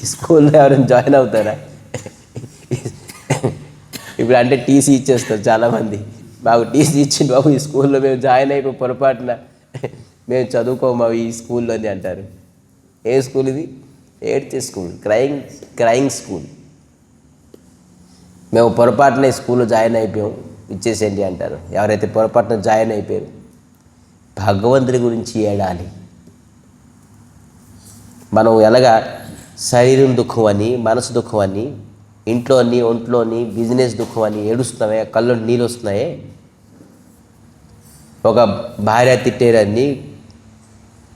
ఈ స్కూల్లో ఎవరైనా జాయిన్ అవుతారా? ఇప్పుడు అంటే టీసీ ఇచ్చేస్తారు చాలామంది. బాబు టీసీ ఇచ్చింది బాబు, ఈ స్కూల్లో మేము జాయిన్ అయిపోయి పొరపాటున మేము చదువుకోము ఈ స్కూల్లో అని అంటారు. ఏ స్కూల్ ఇది? ఏడ్చే స్కూల్, క్రైయింగ్ స్కూల్. మేము పొరపాటున ఈ స్కూల్లో జాయిన్ అయిపోయాం, ఇచ్చేసేయండి అంటారు ఎవరైతే పొరపాటున జాయిన్ అయిపోయారు. భగవంతుడి గురించి ఏడాలి. మనం ఎలాగా శరీరం దుఃఖం అని, మనసు దుఃఖం అని, ఇంట్లోని ఒంట్లోని బిజినెస్ దుఃఖం అని ఏడుస్తున్నామే, కళ్ళు నీళ్ళు వస్తున్నాయే. ఒక భార్య తిట్టారని,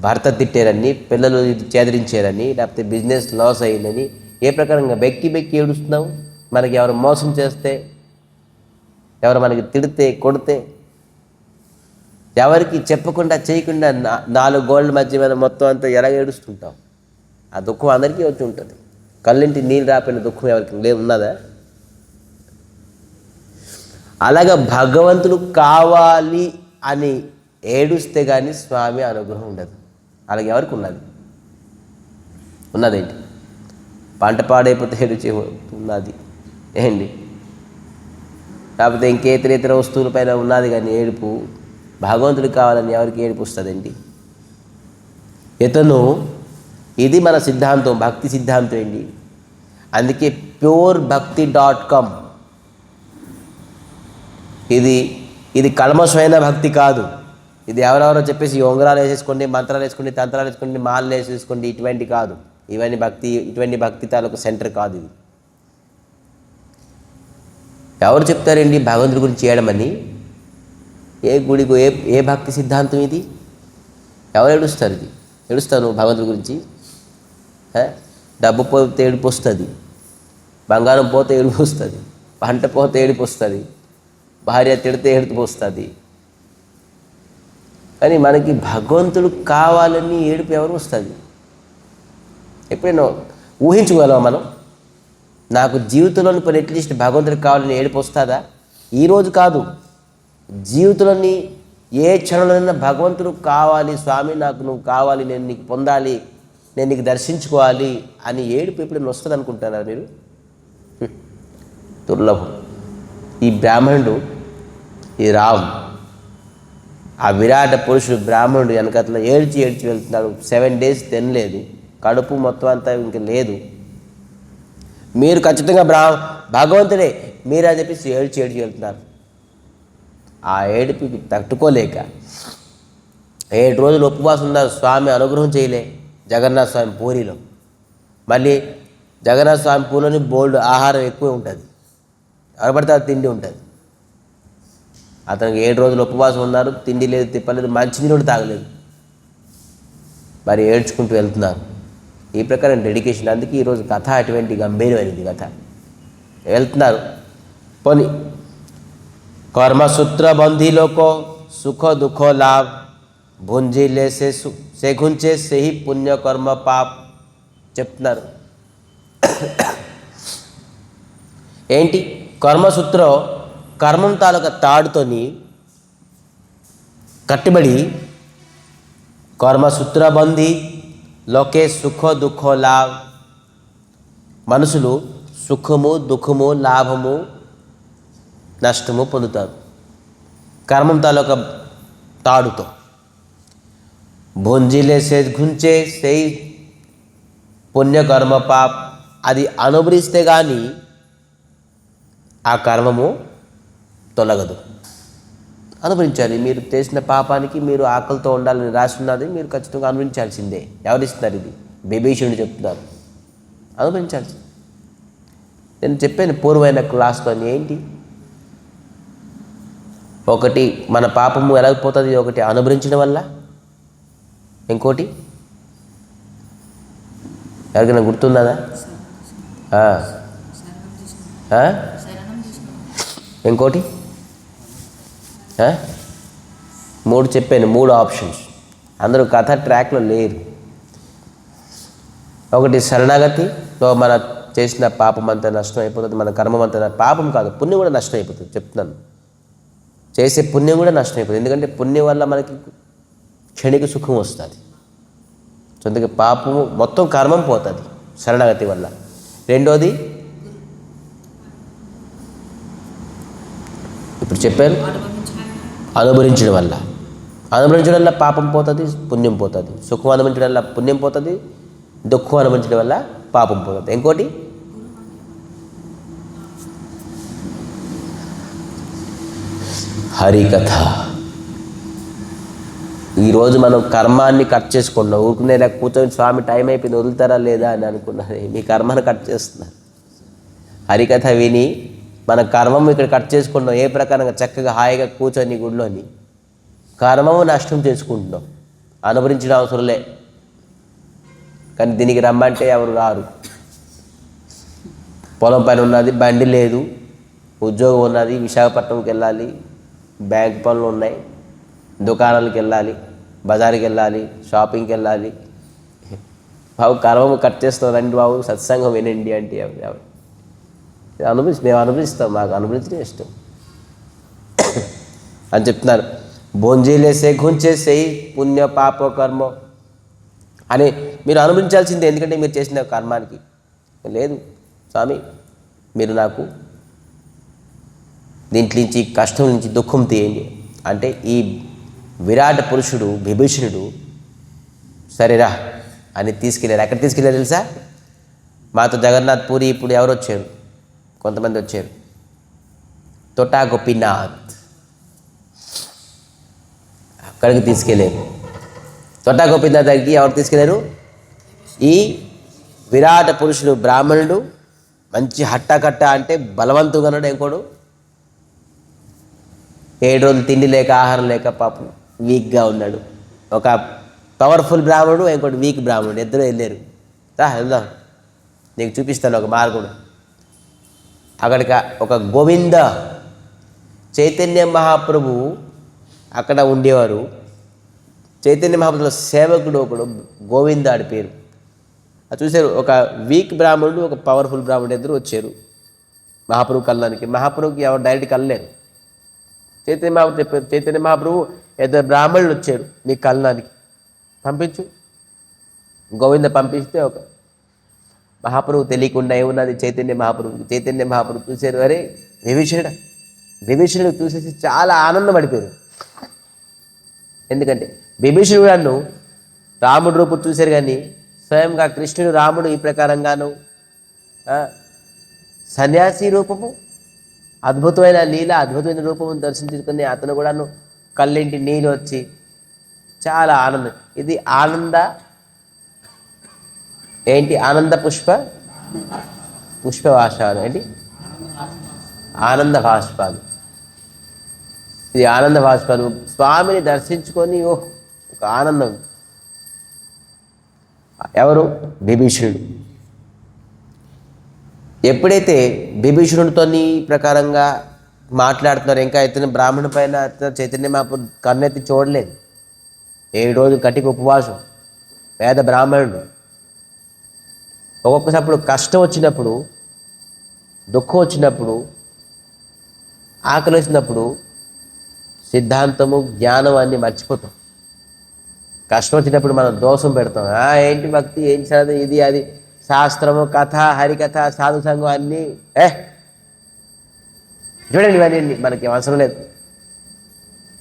భర్త తిట్టారని, పిల్లలు చేదరించారని, లేకపోతే బిజినెస్ లాస్ అయ్యిందని ఏ ప్రకారంగా బెక్కి ఏడుస్తున్నావు? మనకి ఎవరు మోసం చేస్తే, ఎవరు మనకి తిడితే, కొడితే, ఎవరికి చెప్పకుండా చేయకుండా 4 గోళ్ళ మధ్య మీద మొత్తం అంతా ఎలా ఏడుస్తుంటాం? ఆ దుఃఖం అందరికీ వచ్చి ఉంటుంది. కళ్ళింటి నీళ్ళు రాపిన దుఃఖం ఎవరికి ఉన్నదా? అలాగా భగవంతుడు కావాలి అని ఏడుస్తే కానీ స్వామి అనుగ్రహం ఉండదు. అలాగే ఎవరికి ఉన్నదేంటి? పంట పాడైపోతే ఏడుచే ఉన్నది ఏంటి? లేకపోతే ఇంకేతరేతర వస్తువుల పైన ఉన్నది కానీ ఏడుపు. భగవంతుడు కావాలని ఎవరికి ఏడుపు వస్తుందండి? ఇది మన సిద్ధాంతం, భక్తి సిద్ధాంతం ఏంటి? అందుకే pureBhakti.com ఇది కల్మషమైన భక్తి కాదు. ఇది ఎవరెవరో చెప్పేసి ఉంగరాలు వేసేసుకోండి, మంత్రాలు వేసుకోండి, తంత్రాలు వేసుకోండి, మాలలు వేసేసుకోండి, ఇటువంటి కాదు. ఇటువంటి భక్తి తాలూకు సెంటర్ కాదు ఇది. ఎవరు చెప్తారండి భగవంతుడి గురించి చేయడమని? ఏ గుడికి ఏ భక్తి సిద్ధాంతం ఇది? ఎవరు ఏడుస్తారు? ఏడుస్తాను భగవంతుడి గురించి? డబ్బు పోతే ఏడుపు వస్తుంది, బంగారం పోతే ఏడుపు వస్తుంది, పంట పోతే ఏడుపు వస్తుంది, భార్య తిడితే ఏడుపు వస్తుంది. కానీ మనకి భగవంతుడు కావాలని ఏడుపు ఎవరు వస్తుంది? ఎప్పుడైనా ఊహించుకోగలమా మనం? నాకు జీవితంలోని పని అట్లీస్ట్ భగవంతుడికి కావాలని ఏడుపు వస్తుందా? ఈరోజు కాదు, జీవితంలోని ఏ క్షణంలోనైనా భగవంతుడు కావాలి, స్వామి నాకు నువ్వు కావాలి, నేను నీకు పొందాలి, నేను నీకు దర్శించుకోవాలి అని ఏడుపు ఎప్పుడైనా వస్తుంది అనుకుంటున్నారా మీరు? దుర్లభం. ఈ బ్రాహ్మణుడు, ఈ రామ్, ఆ విరాట పురుషుడు బ్రాహ్మణుడు వెనకట్లా ఏడ్చి వెళ్తున్నాడు. 7 days తినలేదు, కడుపు మొత్తం అంతా ఇంక లేదు. మీరు ఖచ్చితంగా భగవంతుడే మీరా చెప్పేసి ఏడ్చి వెళ్తున్నారు. ఆ ఏడుపుకి తట్టుకోలేక 7 రోజులు ఉపవాసం ఉన్నారు. స్వామి అనుగ్రహం చేయలే. జగన్నాథ స్వామి పూరిలో, మళ్ళీ జగన్నాథ స్వామి పూరిలోని బోల్డ్ ఆహారం ఎక్కువ ఉంటుంది, ఎవరు తిండి ఉంటుంది. అతనికి 7 రోజులు ఉపవాసం ఉన్నారు, తిండి లేదు, తిప్పలేదు, మంచినీళ్ళు తాగలేదు, మరి ఏడ్చుకుంటూ వెళ్తున్నారు. ఈ ప్రకారం డెడికేషన్. అందుకే ఈరోజు కథ అటువంటి గంభీరమైనది కథ. వెళ్తున్నారు. పోనీ కర్మసూత్ర బంధీలోకో సుఖ దుఃఖో లాభ్ భుంజిలే సే గుంచే సేహి పుణ్యకర్మ పాప్ చెప్తున్నారు. ఏంటి కర్మసూత్రం? కర్మం తాలూకా తాడుతోని కట్టుబడి కర్మసూత్రబంధి లోకే సుఖ దుఃఖో లాభ్, మనుషులు సుఖము దుఃఖము లాభము నష్టము పొందుతారు కర్మం తాలూకా తాడుతో. భుంజిలే సే గుంచే సే పుణ్యకర్మ పాప్, అది అనుభవిస్తే కానీ ఆ కర్మము తొలగదు. అనుభవించాలి. మీరు చేసిన పాపానికి మీరు ఆకలితో ఉండాలని రాసి ఉన్నది, మీరు ఖచ్చితంగా అనుభవించాల్సిందే. ఎవరిస్తున్నారు ఇది? విభీషణుడు చెప్తున్నారు, అనుభవించాల్సింది. నేను చెప్పాను పూర్వమైన క్లాస్లో, ఏంటి ఒకటి మన పాపము ఎలాగపోతుంది, ఒకటి అనుభవించడం వల్ల, ఇంకోటి ఎవరికైనా గుర్తున్నదా? ఇంకోటి 3 చెప్పాను, 3 ఆప్షన్స్. అందరూ కథ ట్రాక్లో లేరు. ఒకటి శరణాగతిలో మన చేసిన పాపం అంతా నష్టం అయిపోతుంది, మన కర్మం అంతా, పాపం కాదు పుణ్యం కూడా నష్టం అయిపోతుంది. చెప్తున్నాను, చేసే పుణ్యం కూడా నష్టం అయిపోతుంది. ఎందుకంటే పుణ్యం వల్ల మనకి క్షణిక సుఖం వస్తుంది. సో అందుకే పాపము మొత్తం కర్మం పోతుంది శరణాగతి వల్ల. రెండోది ఇప్పుడు చెప్పాను, అనుభవించడం వల్ల. అనుభవించడం వల్ల పాపం పోతుంది, పుణ్యం పోతుంది. సుఖం అనుభవించడం వల్ల పుణ్యం పోతుంది, దుఃఖం అనుభవించడం వల్ల పాపం పోతుంది. ఇంకోటి హరికథ. ఈరోజు మనం కర్మాన్ని కట్ చేసుకున్నాం. ఊరుకునే ఇలా కూర్చొని స్వామి టైం అయిపోయింది వదులుతారా లేదా అని అనుకున్నారు. మీ కర్మను కట్ చేస్తున్నారు. హరికథ విని మన కర్మము ఇక్కడ కట్ చేసుకుంటున్నాం. ఏ ప్రకారంగా చక్కగా హాయిగా కూర్చొని గుడిలోని కర్మము నష్టం చేసుకుంటున్నాం. అనుభవించడం అవసరంలే, కానీ దీనికి రమ్మంటే ఎవరు రారు. పొలం పని ఉన్నది, బండి లేదు, ఉద్యోగం ఉన్నది, విశాఖపట్నంకి వెళ్ళాలి, బ్యాంక్ పనులు ఉన్నాయి, దుకాణాలకు వెళ్ళాలి, బజార్కి వెళ్ళాలి, షాపింగ్కి వెళ్ళాలి. బాబు కర్మము కట్ చేస్తాం రండి బాబు సత్సంగం వినండి అంటే మేము అనుభవిస్తాం, మాకు అనుభవించడం ఇష్టం అని చెప్తున్నారు. భోంజీలేసే గుంచేసే పుణ్య పాప కర్మ అని మీరు అనుభవించాల్సిందే. ఎందుకంటే మీరు చేసిన కర్మానికి. లేదు స్వామి, మీరు నాకు దీంట్లో నుంచి కష్టం నుంచి దుఃఖం తీయండి అంటే ఈ విరాట్ పురుషుడు విభీషణుడు సరేరా అని తీసుకెళ్ళారు. ఎక్కడ తీసుకెళ్ళారు తెలుసా? మాతో జగన్నాథ్ పూరి ఇప్పుడు ఎవరు వచ్చారు, కొంతమంది వచ్చారు. తోటా గోపీనాథ్ అక్కడికి తీసుకెళ్ళారు. తోటా గోపీనాథ్ దగ్గరికి ఎవరు తీసుకెళ్ళారు? ఈ విరాట పురుషుడు బ్రాహ్మణుడు, మంచి హట్టకట్ట అంటే బలవంతుగా ఉన్నాడు. ఇంకోడు 7 రోజులు తిండి లేక ఆహారం లేక పాపం వీక్గా ఉన్నాడు. ఒక పవర్ఫుల్ బ్రాహ్మణుడు, ఇంకోటి వీక్ బ్రాహ్మణుడు, ఇద్దరు వెళ్ళారు. వెళ్దాం నీకు చూపిస్తాను ఒక మార్గం. అక్కడికి ఒక గోవింద చైతన్య మహాప్రభు అక్కడ ఉండేవారు. చైతన్య మహాప్రభుల సేవకుడు ఒకడు గోవింద ఆడి పేరు. అది చూశారు. ఒక వీక్ బ్రాహ్మణుడు, ఒక పవర్ఫుల్ బ్రాహ్మణుడు ఇద్దరు వచ్చారు మహాప్రభు కళ్ళానికి. మహాప్రభుకి ఎవరు డైరెక్ట్ కళ్ళలేరు. చైతన్య మహాప్రభు చెప్పారు, చైతన్య మహాప్రభు 2 బ్రాహ్మణులు వచ్చారు నీ కళ్ళానికి, పంపించు. గోవింద పంపిస్తే ఒక మహాప్రభు తెలియకుండా ఏమున్నది చైతన్య మహాప్రభుకి. చైతన్య మహాప్రభు చూశారు, అరే విభీషణుడు చూసేసి చాలా ఆనందపడిపోయారు. ఎందుకంటే విభీషణుడు నన్ను రాముడు రూపు చూశారు, కానీ స్వయంగా కృష్ణుడు రాముడు ఈ ప్రకారంగాను సన్యాసి రూపము, అద్భుతమైన లీల, అద్భుతమైన రూపము దర్శించుకుని అతను కూడాను కళ్ళింటి నీళ్ళు వచ్చి చాలా ఆనందం. ఇది ఆనంద పుష్పవాసాలు ఏంటి ఆనంద భాష్పాలు. ఇది ఆనంద భాష్పాలు. స్వామిని దర్శించుకొని ఒక ఆనందం. ఎవరు? విభీషణుడు. ఎప్పుడైతే విభీషణుడితో ప్రకారంగా మాట్లాడుతున్నారు. ఇంకా ఇతని బ్రాహ్మణ పైన చైతన్య మహాప్రభు కన్నెత్తి చూడలేదు. 7 రోజులు కటిక ఉపవాసం, పేద బ్రాహ్మణుడు. ఒక్కొక్కసారి కష్టం వచ్చినప్పుడు, దుఃఖం వచ్చినప్పుడు, ఆకలి వచ్చినప్పుడు సిద్ధాంతము జ్ఞానం అన్నీ మర్చిపోతాం. కష్టం వచ్చినప్పుడు మనం దోషం పెడతాం. ఏంటి భక్తి, ఏంటి చదువు, ఇది అది, శాస్త్రము, కథ, హరికథ, సాధు సంఘం అన్నీ చూడండి, ఇవన్నీ మనకి అవసరం లేదు.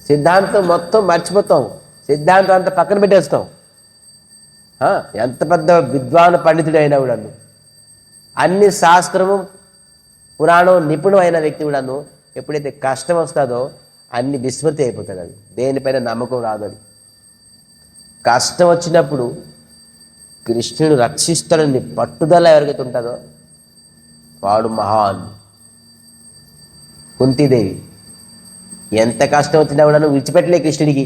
సిద్ధాంతం మొత్తం మర్చిపోతాం. సిద్ధాంతం అంతా పక్కన పెట్టేస్తాం. ఎంత పెద్ద విద్వాన పండితుడు అయినా కూడాను, అన్ని శాస్త్రము పురాణం నిపుణుడు అయిన వ్యక్తి కూడాను ఎప్పుడైతే కష్టం వస్తుందో అన్ని విస్మృతి అయిపోతాడు. అది దేనిపైన నమ్మకం రాదని. కష్టం వచ్చినప్పుడు కృష్ణుడు రక్షిస్తాడని పట్టుదల ఎవరికైతే ఉంటుందో వాడు మహాన్. కుంతీదేవి ఎంత కష్టం వచ్చినా కూడా విడిచిపెట్టలే కృష్ణుడికి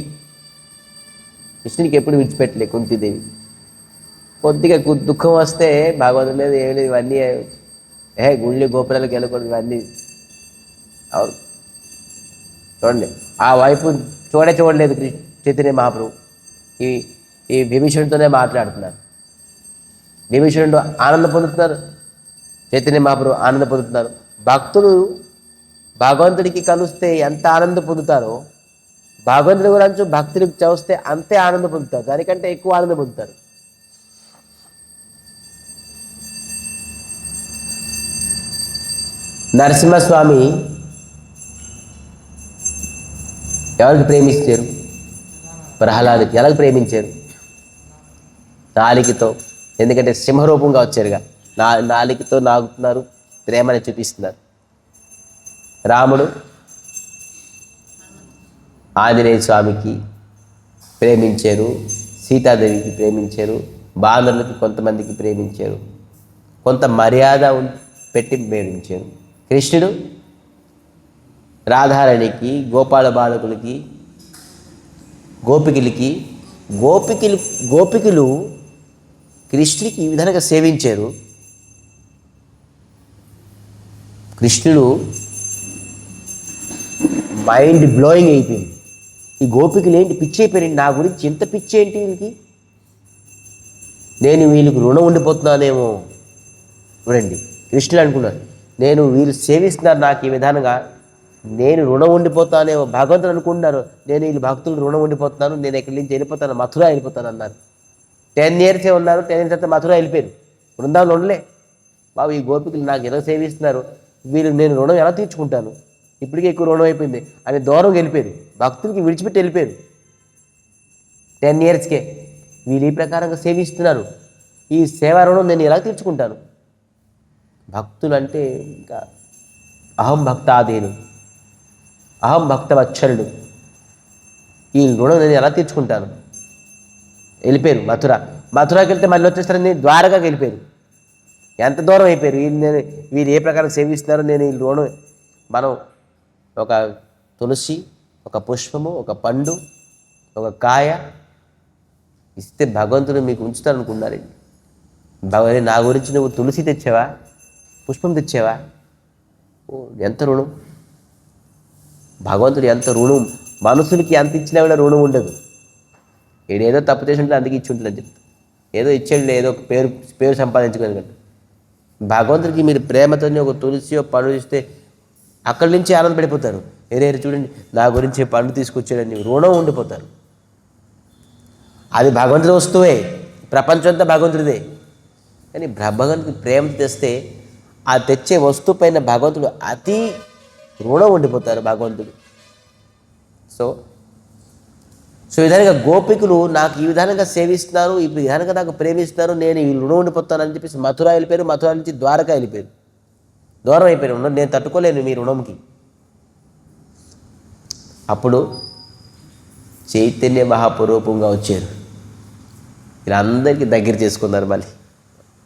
ఎప్పుడు విడిచిపెట్టలే కుంతీదేవి. కొద్దిగా దుఃఖం వస్తే భగవంతుడు లేదు, ఏమి లేదు, ఇవన్నీ గుళ్ళి గోపురాలకు వెళ్ళకూడదు, ఇవన్నీ అవును. చూడండి, ఆ వైపు చూడలేదు చైతన్య మహాప్రభు. ఈ విభీషణుడితోనే మాట్లాడుతున్నారు. విభీషణుడు ఆనందం పొందుతున్నారు, చైతన్య మహాప్రభు ఆనందం పొందుతున్నారు. భక్తులు భగవంతుడికి కలిస్తే ఎంత ఆనందం పొందుతారో, భగవంతుడి గురించి భక్తుడికి చూస్తే అంతే ఆనందం పొందుతారు, దానికంటే ఎక్కువ ఆనందం పొందుతారు. నరసింహస్వామి ఎవరికి ప్రేమించారు? ప్రహ్లాదుకి. ఎలాగ ప్రేమించారు? నాలికతో. ఎందుకంటే సింహరూపంగా వచ్చారుగా, నాలికతో నాగుతున్నారు, ప్రేమని చూపిస్తున్నారు. రాముడు ఆంజనేయ స్వామికి ప్రేమించారు, సీతాదేవికి ప్రేమించారు, బాణరులకి కొంతమందికి ప్రేమించారు, కొంత మర్యాద పెట్టి ప్రేమించారు. కృష్ణుడు రాధారాణికి, గోపాల బాలకులకి, గోపికలు కృష్ణుడికి ఈ విధంగా సేవించారు. కృష్ణుడు మైండ్ బ్లోయింగ్ అయిపోయింది. ఈ గోపికలు ఏంటి పిచ్చి అయిపోయింది, నా గురించి ఎంత పిచ్చి ఏంటి వీళ్ళకి, నేను వీళ్ళకి రుణం ఉండిపోతున్నానేమో. చూడండి, కృష్ణుడు అనుకున్నారు, నేను వీళ్ళు సేవిస్తున్నారు నాకు ఈ విధానంగా, నేను రుణం ఉండిపోతానేమో. భగవంతుడు అనుకుంటున్నారు, నేను వీళ్ళు భక్తులు రుణం ఉండిపోతున్నాను, నేను ఇక్కడి నుంచి వెళ్ళిపోతాను, మథుర వెళ్ళిపోతాను అన్నారు. 10 ఇయర్సే ఉన్నారు, 10 ఇయర్స్ తర్వాత మథుర వెళ్ళిపోయారు. బృందావనం ఉండలే. బాబు, ఈ గోపికలు నాకు ఎలా సేవిస్తున్నారు, వీళ్ళు నేను రుణం ఎలా తీర్చుకుంటాను, ఇప్పటికే ఎక్కువ రుణం అయిపోయింది అని దూరం వెళ్ళిపోయారు. భక్తులకి విడిచిపెట్టి వెళ్ళిపోయారు. 10 ఇయర్స్కే వీళ్ళు ఈ ప్రకారంగా సేవిస్తున్నారు, ఈ సేవా రుణం నేను ఎలా తీర్చుకుంటాను? భక్తులు అంటే ఇంకా అహం భక్తాధీను, అహం భక్తవత్సలుడు, ఈ రుణం నేను ఎలా తీర్చుకుంటాను? వెళ్ళిపోయారు మథురాకి వెళ్తే మళ్ళీ వచ్చేస్తారని ద్వారకాకి వెళ్ళిపోయారు. ఎంత దూరం అయిపోయారు. వీళ్ళు ఏ ప్రకారం సేవిస్తున్నారో నేను ఈ రుణం. మనం ఒక తులసి, ఒక పుష్పము, ఒక పండు, ఒక కాయ ఇస్తే భగవంతుడు మీకు ఉంచుతారనుకున్నారండి. భగవంతుడు నా గురించి నువ్వు తులసి తెచ్చావా, పుష్పం తెచ్చావా? ఎంత రుణం! భగవంతుడు ఎంత రుణం! మనుషులకి ఎంత ఇచ్చినా కూడా రుణం ఉండదు. ఏదో తప్పు చేసి ఉంటే అందుకే ఇచ్చి ఉంటుందని చెప్తా. ఏదో ఇచ్చేళ్ళు, ఏదో ఒక పేరు సంపాదించుకోగలగండి. భగవంతుడికి మీరు ప్రేమతోనే ఒక తులసియో పండు ఇస్తే అక్కడి నుంచి ఆనందపడిపోతారు. చూడండి, నా గురించి పండు తీసుకొచ్చాడని రుణం ఉండిపోతారు. అది భగవంతుడి వస్తువే, ప్రపంచం అంతా భగవంతుడిదే. కానీ భగవంతుడికి ప్రేమ తెస్తే ఆ తెచ్చే వస్తువు పైన భగవంతుడు అతి రుణం ఉండిపోతారు భగవంతుడు. సో ఈ విధంగా గోపికులు నాకు ఈ విధానంగా సేవిస్తున్నారు, ఈ విధానంగా నాకు ప్రేమిస్తున్నారు, నేను ఈ రుణం ఉండిపోతానని చెప్పేసి మథుర వెళ్ళిపోయారు. మథుర నుంచి ద్వారకా వెళ్ళిపోయారు, దూరం అయిపోయారు. నేను తట్టుకోలేను మీ రుణంకి. అప్పుడు చైతన్య మహాపురూపంగా వచ్చారు. వీళ్ళందరికీ దగ్గర చేసుకున్నారు. మళ్ళీ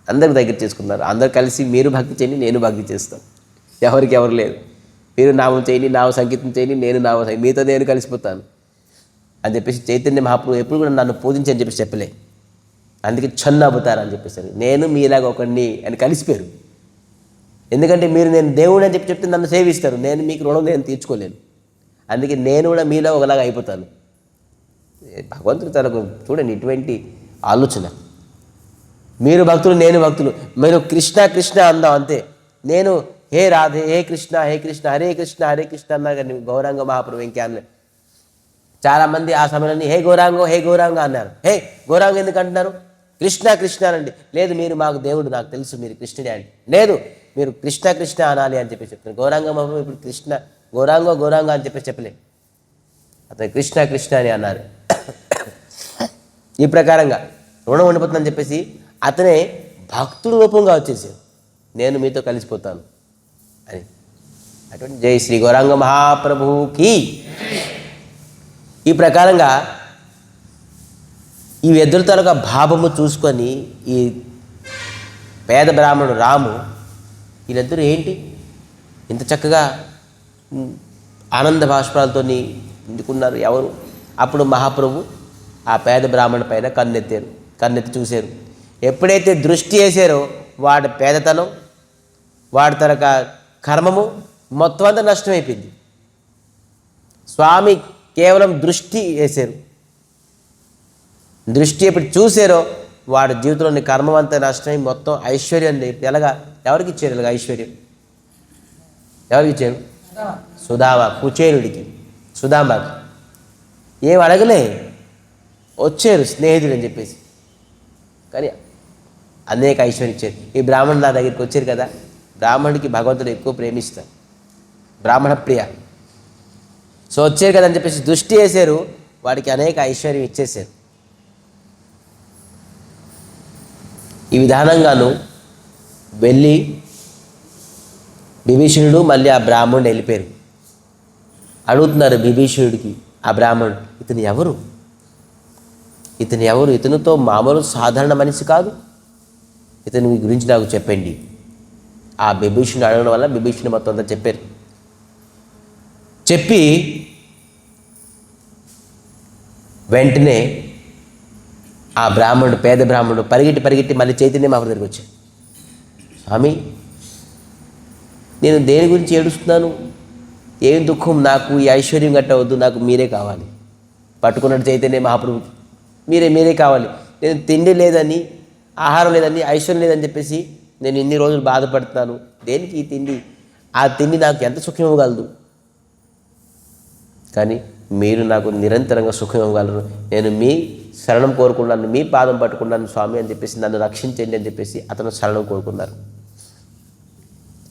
అందరికి దగ్గర చేసుకున్నారు. అందరు కలిసి మీరు భక్తి చేయండి, నేను భక్తి చేస్తాను. ఎవరికి ఎవరు లేదు. మీరు నామం చేయండి, నామ సంగీతం చేయండి, నేను నామ మీతో నేను కలిసిపోతాను అని చెప్పేసి చైతన్య మహాప్రభు ఎప్పుడు కూడా నన్ను పూజించి అని చెప్పేసి చెప్పలే. అందుకే ఛన్న అవుతారు అని చెప్పేసారు. నేను మీలాగా ఒకడిని అని కలిసిపోయారు. ఎందుకంటే మీరు నేను దేవుడు అని చెప్తే నన్ను సేవిస్తారు, నేను మీకు రుణం నేను తీర్చుకోలేను. అందుకే నేను కూడా మీలో ఒకలాగా అయిపోతాను. భగవంతుడు తనకు చూడండి ఇటువంటి ఆలోచన. మీరు భక్తులు, నేను భక్తులు, మీరు కృష్ణ కృష్ణ అందాం అంతే. నేను హే రాధే, హే కృష్ణ, హే కృష్ణ, హరే కృష్ణ, హరే కృష్ణ అన్నా కానీ గౌరాంగ మహాప్రభు ఇంకే అనలేదు. చాలామంది ఆ సమయంలో హే గౌరాంగో, హే గౌరాంగ అన్నారు. హే గౌరాంగ ఎందుకు అంటున్నారు? కృష్ణ కృష్ణ అనండి. లేదు మీరు మాకు దేవుడు, నాకు తెలుసు మీరు కృష్ణుడే అండి. లేదు మీరు కృష్ణ కృష్ణ అనాలి అని చెప్పి చెప్తున్నారు. గౌరాంగ మహాప్రభు ఇప్పుడు కృష్ణ గౌరాంగో గౌరాంగ అని చెప్పి చెప్పలేదు, అతను కృష్ణ కృష్ణ అని అన్నారు. ఈ ప్రకారంగా రుణం ఉండిపోతుందని చెప్పేసి అతనే భక్తుడు రూపంగా వచ్చేసాడు, నేను మీతో కలిసిపోతాను అని. అటువంటి జై శ్రీ గౌరాంగ మహాప్రభుకి. ఈ ప్రకారంగా ఈ ఎదురు తరగ భావము చూసుకొని ఈ పేద బ్రాహ్మణుడు రాము, వీళ్ళిద్దరూ ఏంటి ఇంత చక్కగా ఆనంద భాష్పాలతో నిండుకున్నారు ఎవరు? అప్పుడు మహాప్రభు ఆ పేద బ్రాహ్మణ పైన కన్నెత్తి చూశారు. ఎప్పుడైతే దృష్టి వేసారో వాడి పేదతనం, వాడి తరక కర్మము మొత్తం అంతా నష్టమైపోయింది. స్వామి కేవలం దృష్టి వేశారు. దృష్టి ఎప్పుడు చూసారో వాడి జీవితంలోని కర్మం అంతా నష్టమై మొత్తం ఐశ్వర్యం ఎలాగా ఎవరికి ఇచ్చారు? ఇలాగ ఐశ్వర్యం ఎవరికి ఇచ్చారు? సుధామ కుచేరుడికి, సుధామకి. ఏం అడగలే, వచ్చారు స్నేహితుడు అని చెప్పేసి, కానీ అనేక ఐశ్వర్యం ఇచ్చారు. ఈ బ్రాహ్మణుడు నా దగ్గరికి వచ్చారు కదా, బ్రాహ్మణుడికి భగవంతుడు ఎక్కువ ప్రేమిస్తారు, బ్రాహ్మణ ప్రియ. సో వచ్చారు కదా అని చెప్పేసి దృష్టి వేశారు, వాడికి అనేక ఐశ్వర్యం ఇచ్చేశారు. ఈ విధానంగాను వెళ్ళి విభీషణుడు మళ్ళీ ఆ బ్రాహ్మణుడు వెళ్ళిపోయారు. అడుగుతున్నారు విభీషణుడికి ఆ బ్రాహ్మణుడు, ఇతను ఎవరు? ఇతను ఎవరు? ఇతనితో మామూలు సాధారణ మనిషి కాదు, ఇతని గురించి నాకు చెప్పండి. ఆ విభీషణుడు అడగడం వల్ల విభీషణుడు మొత్తం అంతా చెప్పారు. చెప్పి వెంటనే ఆ బ్రాహ్మణుడు, పేద బ్రాహ్మణుడు పరిగెట్టి మళ్ళీ చైతన్య మహాప్రభు దగ్గరికి వచ్చాడు. స్వామి, నేను దేని గురించి ఏడుస్తున్నాను? ఏం దుఃఖం? నాకు ఈ ఐశ్వర్యం గట్ట వద్దు, నాకు మీరే కావాలి. పట్టుకున్నాడు చైతన్య మహాప్రభుకి, మీరే కావాలి. నేను తిండి లేదని, ఆహారం లేదని, ఐశ్వర్యం లేదని చెప్పేసి నేను ఇన్ని రోజులు బాధపడుతున్నాను. దేనికి ఈ తిండి? ఆ తిండి నాకు ఎంత సుఖం ఇవ్వగలదు? కానీ మీరు నాకు నిరంతరంగా సుఖం ఇవ్వగలరు. నేను మీ శరణం కోరుకున్నాను, మీ పాదం పట్టుకున్నాను స్వామి అని చెప్పేసి నన్ను రక్షించండి అని చెప్పేసి అతను శరణం కోరుకున్నారు.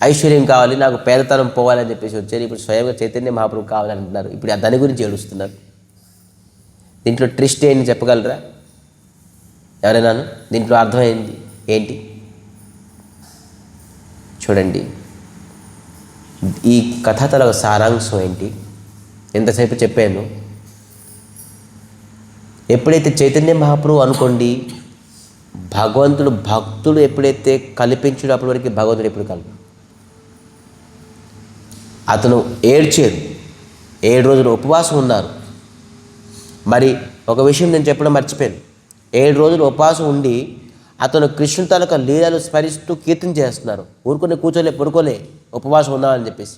ఐశ్వర్యం కావాలి, నాకు పేదతనం పోవాలని చెప్పేసి వచ్చారు. ఇప్పుడు స్వయంగా చైతన్య మహాప్రభు కావాలని అంటున్నారు. ఇప్పుడు దాని గురించి ఏడుస్తున్నారు. దీంట్లో ట్విస్ట్ ఏంటి చెప్పగలరా ఎవరైనా? దీంట్లో అర్థమైంది ఏంటి చూడండి. ఈ కథల సారాంశం ఏంటి? ఎంతసేపు చెప్పాను. ఎప్పుడైతే చైతన్య మహాప్రభు అనుకోండి, భక్తుడు ఎప్పుడైతే కల్పించాడో అప్పటి వరకు భగవంతుడు ఎప్పుడు కలుపు. అతను ఏడ్చాడు, 7 రోజులు ఉపవాసం ఉన్నారు. మరి ఒక విషయం నేను చెప్పడం మర్చిపోయాను. 7 రోజులు ఉపవాసం ఉండి అతను కృష్ణుని తాలూకా లీలలు స్మరిస్తూ కీర్తన చేస్తున్నారు. ఊరుకునే కూర్చోలే, పడుకోలే, ఉపవాసం ఉన్నామని చెప్పేసి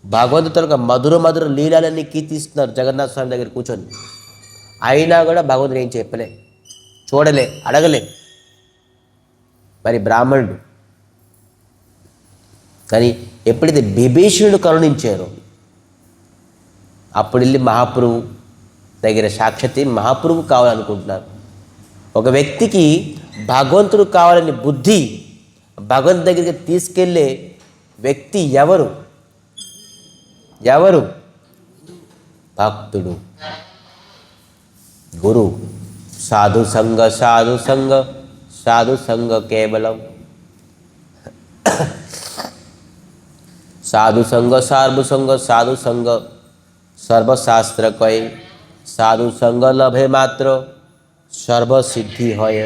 భగవంతుడి తాలూకా మధుర లీలలన్నీ కీర్తిస్తున్నారు జగన్నాథ స్వామి దగ్గర కూర్చొని. అయినా కూడా భగవంతుడు ఏం చెప్పలే, చూడలే, అడగలే. మరి బ్రాహ్మణుడు కానీ ఎప్పుడైతే విభీషణుడు కరుణించారో అప్పుడు వెళ్ళి మహాప్రభు దగ్గర సాక్షాత్ మహాప్రభు కావాలనుకుంటున్నారు. ఒక వ్యక్తికి భగవంతుడు కావాలని బుద్ధి భగవంతు దగ్గరికి తీసుకెళ్ళే వ్యక్తి ఎవరు? భక్తుడు, గురు. సాధు సంగ కేవలం साधु संग सार्वसंग साधु संग सर्वशास्त्र कय साधु संग लभे मात्र सर्वसिद्धि होय.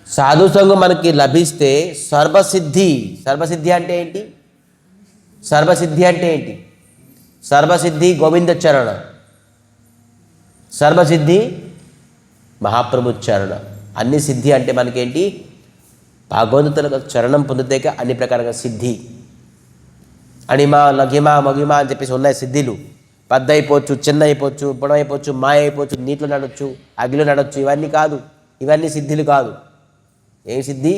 సాధు సంఘం మనకి లభిస్తే సర్వసిద్ధి అంటే ఏంటి? సర్వసిద్ధి గోవింద చరణ, సర్వసిద్ధి మహాప్రభు చరణ. అన్ని సిద్ధి అంటే మనకేంటి? భగవంతుల చరణం పొందితేక అన్ని ప్రకారంగా సిద్ధి. అణిమా లఘిమా మగిమా అని చెప్పేసి ఉన్నాయి సిద్ధిలు. పెద్ద అయిపోవచ్చు, చిన్న అయిపోవచ్చు, పొడవైపోవచ్చు, మాయ అయిపోవచ్చు, నీటిలో నడవచ్చు, అగ్నిలో నడవచ్చు. ఇవన్నీ కాదు, ఇవన్నీ సిద్ధిలు కాదు. ఏం సిద్ధి?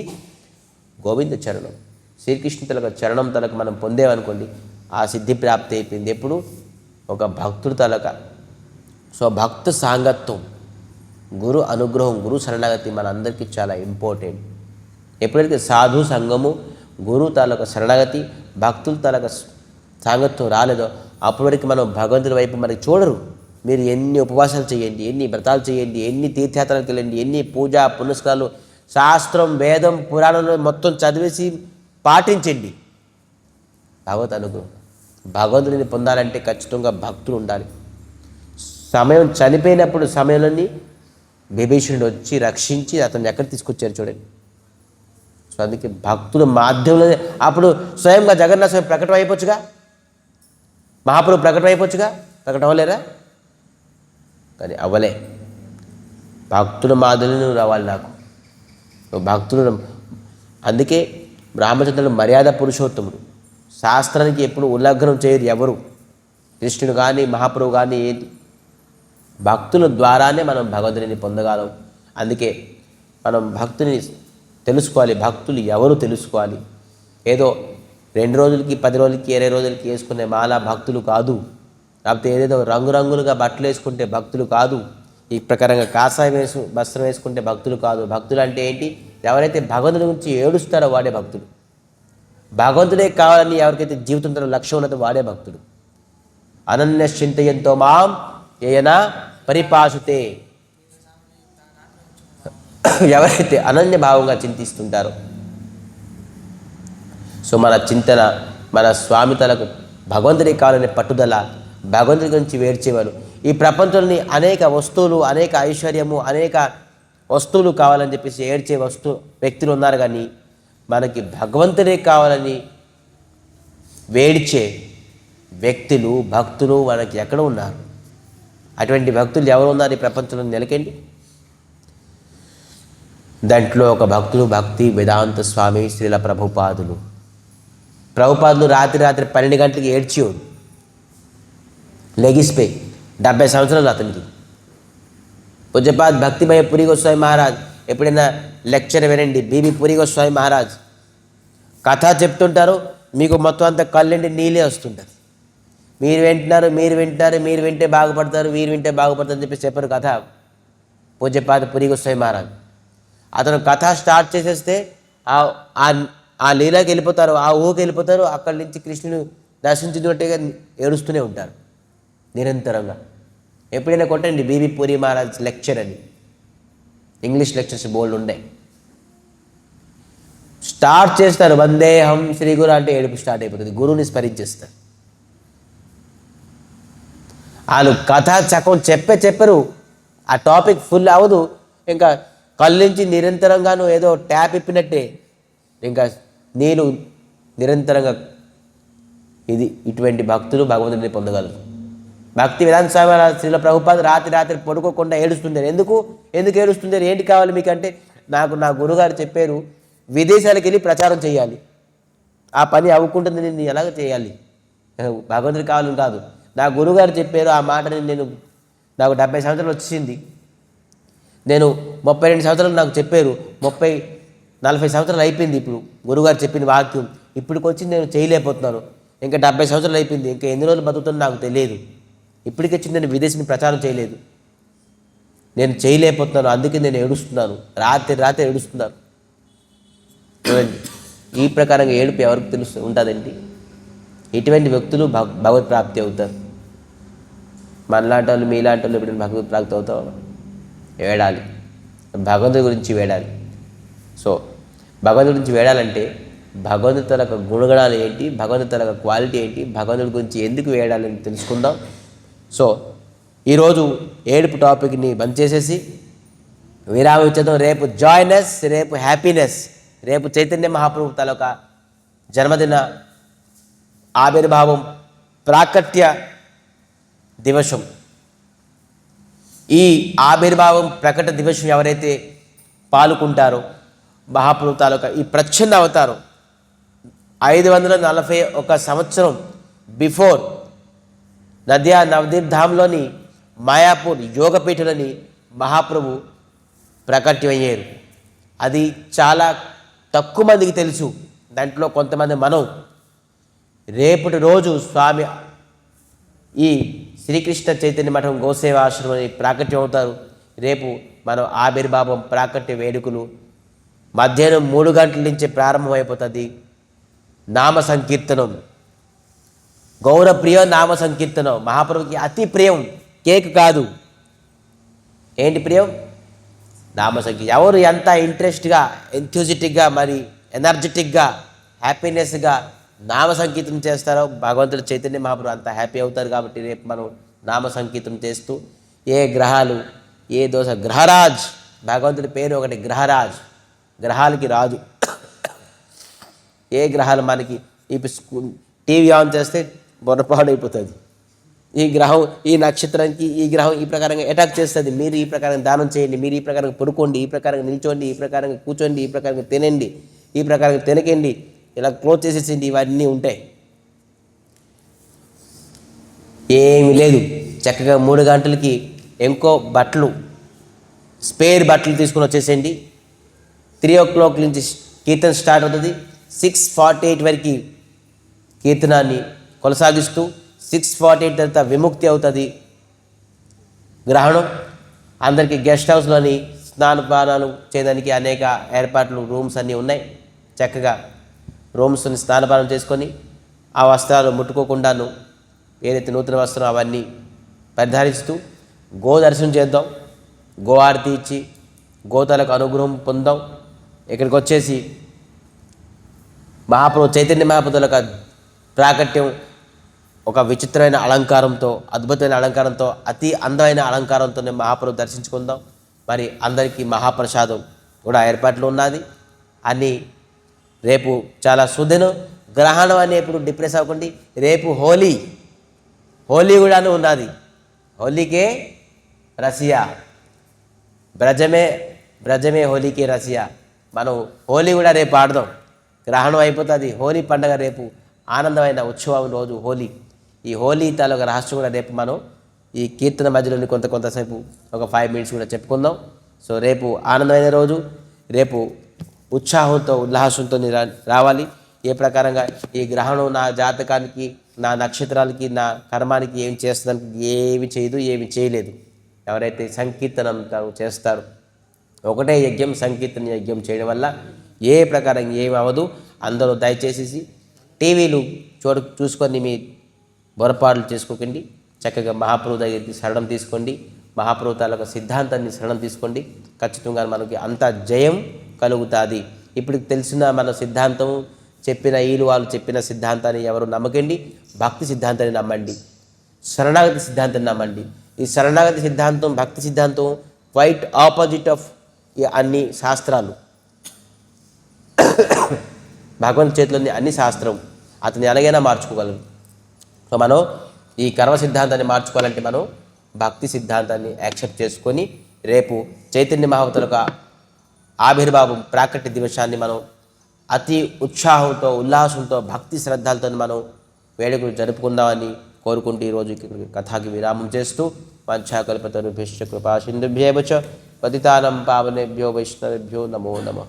గోవింద చరణం, శ్రీకృష్ణ తలక చరణం తలకు మనం పొందేమనుకోండి, ఆ సిద్ధి ప్రాప్తి అయిపోయింది. ఎప్పుడు? ఒక భక్తుడు తలక. సో భక్త సాంగత్వం, గురు అనుగ్రహం, గురు శరణాగతి మనందరికీ చాలా ఇంపార్టెంట్. ఎప్పుడైతే సాధు సంఘము, గురు తాలూక శరణాగతి, భక్తుల తాలూక సాంగత్యం రాలేదో అప్పటి వరకు మనం భగవంతుడి వైపు మనకి చూడరు. మీరు ఎన్ని ఉపవాసాలు చేయండి, ఎన్ని వ్రతాలు చేయండి, ఎన్ని తీర్థయాత్రలకు వెళ్ళండి, ఎన్ని పూజ పునస్కారాలు, శాస్త్రం వేదం పురాణంలో మొత్తం చదివేసి పాటించండి, భగవత్ అనుగ్రహం. భగవంతుడిని పొందాలంటే ఖచ్చితంగా భక్తులు ఉండాలి. సమయం చనిపోయినప్పుడు సమయంలోని విభీషణుడు వచ్చి రక్షించి అతన్ని ఎక్కడ తీసుకొచ్చారు చూడండి. సో అందుకే భక్తుల మాధ్యమంలో అప్పుడు స్వయంగా జగన్నాథ స్వామి ప్రకటన అయిపోవచ్చుగా, మహాప్రభు ప్రకటన అయిపోవచ్చుగా, ప్రకటన అవ్వలేరా? కానీ అవ్వలే. భక్తుల మాధ్యమంలో రావాలి నాకు, భక్తులు. అందుకే రామచంద్రుడు మర్యాద పురుషోత్తముడు, శాస్త్రానికి ఎప్పుడు ఉల్లంఘనం చేయరు ఎవరు, కృష్ణుడు కానీ మహాప్రభు కానీ. ఏది భక్తుల ద్వారానే మనం భగవంతుని పొందగలం. అందుకే మనం భక్తుని తెలుసుకోవాలి, భక్తులు ఎవరు తెలుసుకోవాలి. ఏదో 2 రోజులకి 10 రోజులకి 20 రోజులకి వేసుకునే మాల భక్తులు కాదు, లేకపోతే ఏదేదో రంగురంగులుగా బట్టలు వేసుకుంటే భక్తులు కాదు, ఈ ప్రకారంగా కాషాయం వస్త్రం వేసుకుంటే భక్తులు కాదు. భక్తులు అంటే ఏంటి? ఎవరైతే భగవంతుడి గురించి ఏడుస్తారో వాడే భక్తుడు. భగవంతుడే కావాలని ఎవరికైతే జీవితంలో లక్ష్యం ఉన్నదో వాడే భక్తుడు. అనన్య చింతయంతో మాం ఏయనా పరిపాషుతే, ఎవరైతే అనన్య భావంగా చింతిస్తుంటారో. సో మన చింతన, మన స్వామితలకు భగవంతుడి కావాలనే పట్టుదల, భగవంతుడి గురించి వేడ్చేవారు. ఈ ప్రపంచంలోని అనేక వస్తువులు, అనేక ఐశ్వర్యము, అనేక వస్తువులు కావాలని చెప్పేసి ఏడ్చే వ్యక్తులు ఉన్నారు. కానీ మనకి భగవంతుడే కావాలని వేడిచే వ్యక్తులు, భక్తులు మనకి ఎక్కడ ఉన్నారు? అటువంటి భక్తులు ఎవరు ఉన్నారు ఈ ప్రపంచంలో? నిలకండి. దాంట్లో ఒక భక్తులు భక్తి వేదాంత స్వామి శ్రీల ప్రభుపాదులు. రాత్రి 12 గంటలకి ఏడ్చేవాడు, లెగిసిపోయి. 70 సంవత్సరాలు అతనికి. పూజ్యపాద్ భక్తిమయ పురి గోస్వామి మహారాజ్ ఎప్పుడైనా లెక్చర్ వినండి. బీబీ పురి గోస్వామి మహారాజ్ కథ చెప్తుంటారు, మీకు మొత్తం అంతా కళ్ళండి నీళ్ళే వస్తుంటారు. మీరు వింటే బాగుపడతారు, వీరు వింటే బాగుపడతారు అని చెప్పి చెప్పారు కథ పూజ్యపాద పురి గోస్వామి మహారాజ్. అతను కథ స్టార్ట్ చేసేస్తే ఆ లీలాకి వెళ్ళిపోతారు, ఆ ఊహకి వెళ్ళిపోతారు. అక్కడి నుంచి కృష్ణుని దర్శించినట్టుగా ఏడుస్తూనే ఉంటారు నిరంతరంగా. ఎప్పుడైనా కొట్టండి బీబీ పురి మహారాజ్ లెక్చర్ అని, ఇంగ్లీష్ లెక్చర్స్ బోల్డ్ ఉన్నాయి. స్టార్ట్ చేస్తారు వందేహం శ్రీ గురు అంటే ఏడుపు స్టార్ట్ అయిపోతుంది, గురువుని స్మరించేస్తారు. వాళ్ళు కథ చక్కం చెప్పరు, ఆ టాపిక్ ఫుల్ అవ్వదు. ఇంకా కళ్ళు నుంచి నిరంతరంగాను ఏదో ట్యాప్ ఇప్పినట్టే ఇంకా నీళ్ళు నిరంతరంగా. ఇటువంటి భక్తులు భగవంతుడిని పొందగలరు. భక్తి వేదాంత స్వామి శ్రీల ప్రభుపాద రాత్రి పడుకోకుండా ఏడుస్తుంటారు. ఎందుకు ఏడుస్తుంటారు? ఏంటి కావాలి మీకు అంటే, నాకు నా గురుగారు చెప్పారు విదేశాలకు వెళ్ళి ప్రచారం చేయాలి, ఆ పని అవ్వకుంటుంది, నేను ఎలాగ చేయాలి? భగవంతుడికి కావాలని కాదు, నా గురుగారు చెప్పారు ఆ మాటని. నాకు 70 సంవత్సరాలు వచ్చింది, నేను 32 సంవత్సరాలు నాకు చెప్పారు, 30-40 సంవత్సరాలు అయిపోయింది. ఇప్పుడు గురుగారు చెప్పిన వాక్యం ఇప్పటికి వచ్చి నేను చేయలేకపోతున్నాను. ఇంకా 70 సంవత్సరాలు అయిపోయింది, ఇంకా ఎన్ని రోజులు బతుకుతుందో నాకు తెలియదు. ఇప్పటికి వచ్చి నేను విదేశీని ప్రచారం చేయలేదు, నేను చేయలేకపోతున్నాను, అందుకే నేను ఏడుస్తున్నాను, రాత్రి ఏడుస్తున్నాను. చూడండి, ఈ ప్రకారంగా ఏడుపు ఎవరికి ఉంటుందండి? ఇటువంటి వ్యక్తులు భగవత్ ప్రాప్తి అవుతారు. మనలాంటి వాళ్ళు మీలాంటి వాళ్ళు ఎప్పుడైనా భగవత్ ప్రాప్తి అవుతావు? వేడాలి, భగవంతుడి గురించి వేడాలి. సో భగవంతుడి గురించి వేడాలంటే భగవంతుడి తన గుణగణాలు ఏంటి, భగవంతుడి తన క్వాలిటీ ఏంటి, భగవంతుడి గురించి ఎందుకు వేడాలని తెలుసుకుందాం. సో ఈరోజు ఏడుపు టాపిక్ని బంద్ చేసేసి విరామం ఇచ్చేద్దాం. రేపు జాయ్నెస్, రేపు హ్యాపీనెస్, రేపు చైతన్య మహాప్రభు తలొక జన్మదిన ఆవిర్భావం ప్రాకట్య దివసం. ఈ ఆవిర్భావం ప్రకట దివసం ఎవరైతే పాల్గొంటారో మహాప్రభు తాలూకా ఈ ప్రచ్ఛన్న అవతారం 541 సంవత్సరం బిఫోర్ నదియా నవదీప్ ధామ్లోని మాయాపూర్ యోగపీఠులని మహాప్రభు ప్రకటమయ్యారు. అది చాలా తక్కువ మందికి తెలుసు. దాంట్లో కొంతమంది మనం రేపటి రోజు స్వామి ఈ శ్రీకృష్ణ చైతన్య మఠం గోసేవ ఆశ్రమం ప్రాకట్యం అవుతారు. రేపు మనం ఆవిర్భావం ప్రాకట్య వేడుకలు మధ్యాహ్నం 3 గంటల నుంచి ప్రారంభమైపోతుంది. నామ సంకీర్తనం, గౌరప్రియ నామ సంకీర్తనం మహాప్రభుకి అతి ప్రియం. కేక్ కాదు, ఏంటి ప్రియం? నామ సంకీర్తన. ఎవరు ఎంత ఇంట్రెస్ట్గా, ఎంథ్యూజిటిక్గా, మరి ఎనర్జెటిక్గా, హ్యాపీనెస్గా నామ సంకీర్తనం చేస్తారో భగవంతుడు చైతన్య మహాప్రభు అంత హ్యాపీ అవుతారు. కాబట్టి రేపు మనం నామ సంకీర్తనం చేస్తూ ఏ గ్రహాలు ఏ దోష, గ్రహరాజ్ భగవంతుడి పేరు ఒకటి, గ్రహరాజ్, గ్రహాలకి రాజు. ఏ గ్రహాలు మనకి ఇప్పుడు టీవీ ఆన్ చేస్తే బొరపాడైపోతుంది. ఈ గ్రహం ఈ నక్షత్రానికి ఈ గ్రహం ఈ ప్రకారంగా అటాక్ చేస్తుంది. మీరు ఈ ప్రకారంగా దానం చేయండి, మీరు ఈ ప్రకారంగా పడుకోండి, ఈ ప్రకారంగా నిల్చోండి, ఈ ప్రకారంగా కూర్చోండి, ఈ ప్రకారంగా తినండి, ఈ ప్రకారంగా తినకండి, ఇలా క్లోజ్ చేసేసింది. ఇవన్నీ ఉంటాయి. ఏమీ లేదు. చక్కగా 3 గంటలకి ఇంకో బట్టలు, స్పేర్ బట్టలు తీసుకుని వచ్చేసేయండి. 3 o'clock నుంచి కీర్తన స్టార్ట్ అవుతుంది. 6:48 వరకు కీర్తనాన్ని కొనసాగిస్తూ 6:48 తర్వాత విముక్తి అవుతుంది. గ్రహణం అందరికీ గెస్ట్ హౌస్లోని స్నానపానాలు చేయడానికి అనేక ఏర్పాట్లు, రూమ్స్ అన్నీ ఉన్నాయి. చక్కగా రూమ్స్ని స్నానపానం చేసుకొని ఆ వస్త్రాలు ముట్టుకోకుండాను ఏదైతే నూతన వస్త్రం అవన్నీ పరిధారిస్తూ గో దర్శనం చేద్దాం. గో ఆరతి ఇచ్చి గోతాలకు అనుగ్రహం పొందాం. ఇక్కడికి వచ్చేసి మహాప్రభు చైతన్య మహాప్రభుల ప్రాకట్యం ఒక విచిత్రమైన అలంకారంతో, అద్భుతమైన అలంకారంతో, అతి అందమైన అలంకారంతోనే మహాప్రభు దర్శించుకుందాం. మరి అందరికీ మహాప్రసాదం కూడా ఏర్పాట్లు ఉన్నది. అన్నీ రేపు చాలా సుదినం. గ్రహణం అనే ఇప్పుడు డిప్రెస్ అవ్వకండి. రేపు హోలీ కూడాను ఉన్నది. హోలీకే రసియా, బ్రజమే హోలీకే రసియా. మనం హోలీ కూడా రేపు ఆడదాం. గ్రహణం అయిపోతుంది, హోలీ పండుగ రేపు ఆనందమైన ఉత్సవం రోజు హోలీ. ఈ హోలీ తాలూకా రహస్యం కూడా రేపు మనం ఈ కీర్తన మధ్యలోని కొంతసేపు ఒక 5 minutes కూడా చెప్పుకుందాం. సో రేపు ఆనందమైన రోజు. రేపు ఉత్సాహంతో ఉల్లాసంతో రావాలి. ఏ ప్రకారంగా ఈ గ్రహణం నా జాతకానికి, నా నక్షత్రాలకి, నా కర్మానికి ఏం చేస్తుందానికి ఏమి చేయదు, ఏమి చేయలేదు. ఎవరైతే సంకీర్తనం చేస్తారో ఒకటే యజ్ఞం, సంకీర్తన యజ్ఞం చేయడం వల్ల ఏ ప్రకారంగా ఏమి అవ్వదు. అందరూ దయచేసి టీవీలు చూసుకొని మీ పొరపాట్లు చేసుకోకండి. చక్కగా మహాప్రభు దగ్గరికి శరణం తీసుకోండి. మహాప్రభు తాలూకా సిద్ధాంతాన్ని శరణం తీసుకోండి. ఖచ్చితంగా మనకి అంత జయం కలుగుతుంది. ఇప్పుడు తెలిసిన మన సిద్ధాంతం చెప్పిన వాళ్ళు చెప్పిన సిద్ధాంతాన్ని ఎవరు నమ్మకండి. భక్తి సిద్ధాంతాన్ని నమ్మండి, శరణాగతి సిద్ధాంతాన్ని నమ్మండి. ఈ శరణాగతి సిద్ధాంతం, భక్తి సిద్ధాంతం క్వైట్ ఆపోజిట్ ఆఫ్ ఈ అన్ని శాస్త్రాలు. భగవంతు చేతిలోని అన్ని శాస్త్రం అతన్ని ఎలాగైనా మార్చుకోగలరు. సో మనం ఈ కర్మ సిద్ధాంతాన్ని మార్చుకోవాలంటే మనం భక్తి సిద్ధాంతాన్ని యాక్సెప్ట్ చేసుకొని రేపు చైతన్య మహావతులకు ఆవిర్భావం ప్రాకట్య దివసాన్ని మనం అతి ఉత్సాహంతో, ఉల్లాసంతో, భక్తి శ్రద్ధలతో మనం వేడుకలు జరుపుకుందామని కోరుకుంటూ ఈరోజు కథకి విరామం చేస్తూ వాంఛాకల్పతరుభ్యశ్చ కృపా సింధుభ్యేవ చ పతితానం పావనేభ్యో వైష్ణవేభ్యో నమో నమః.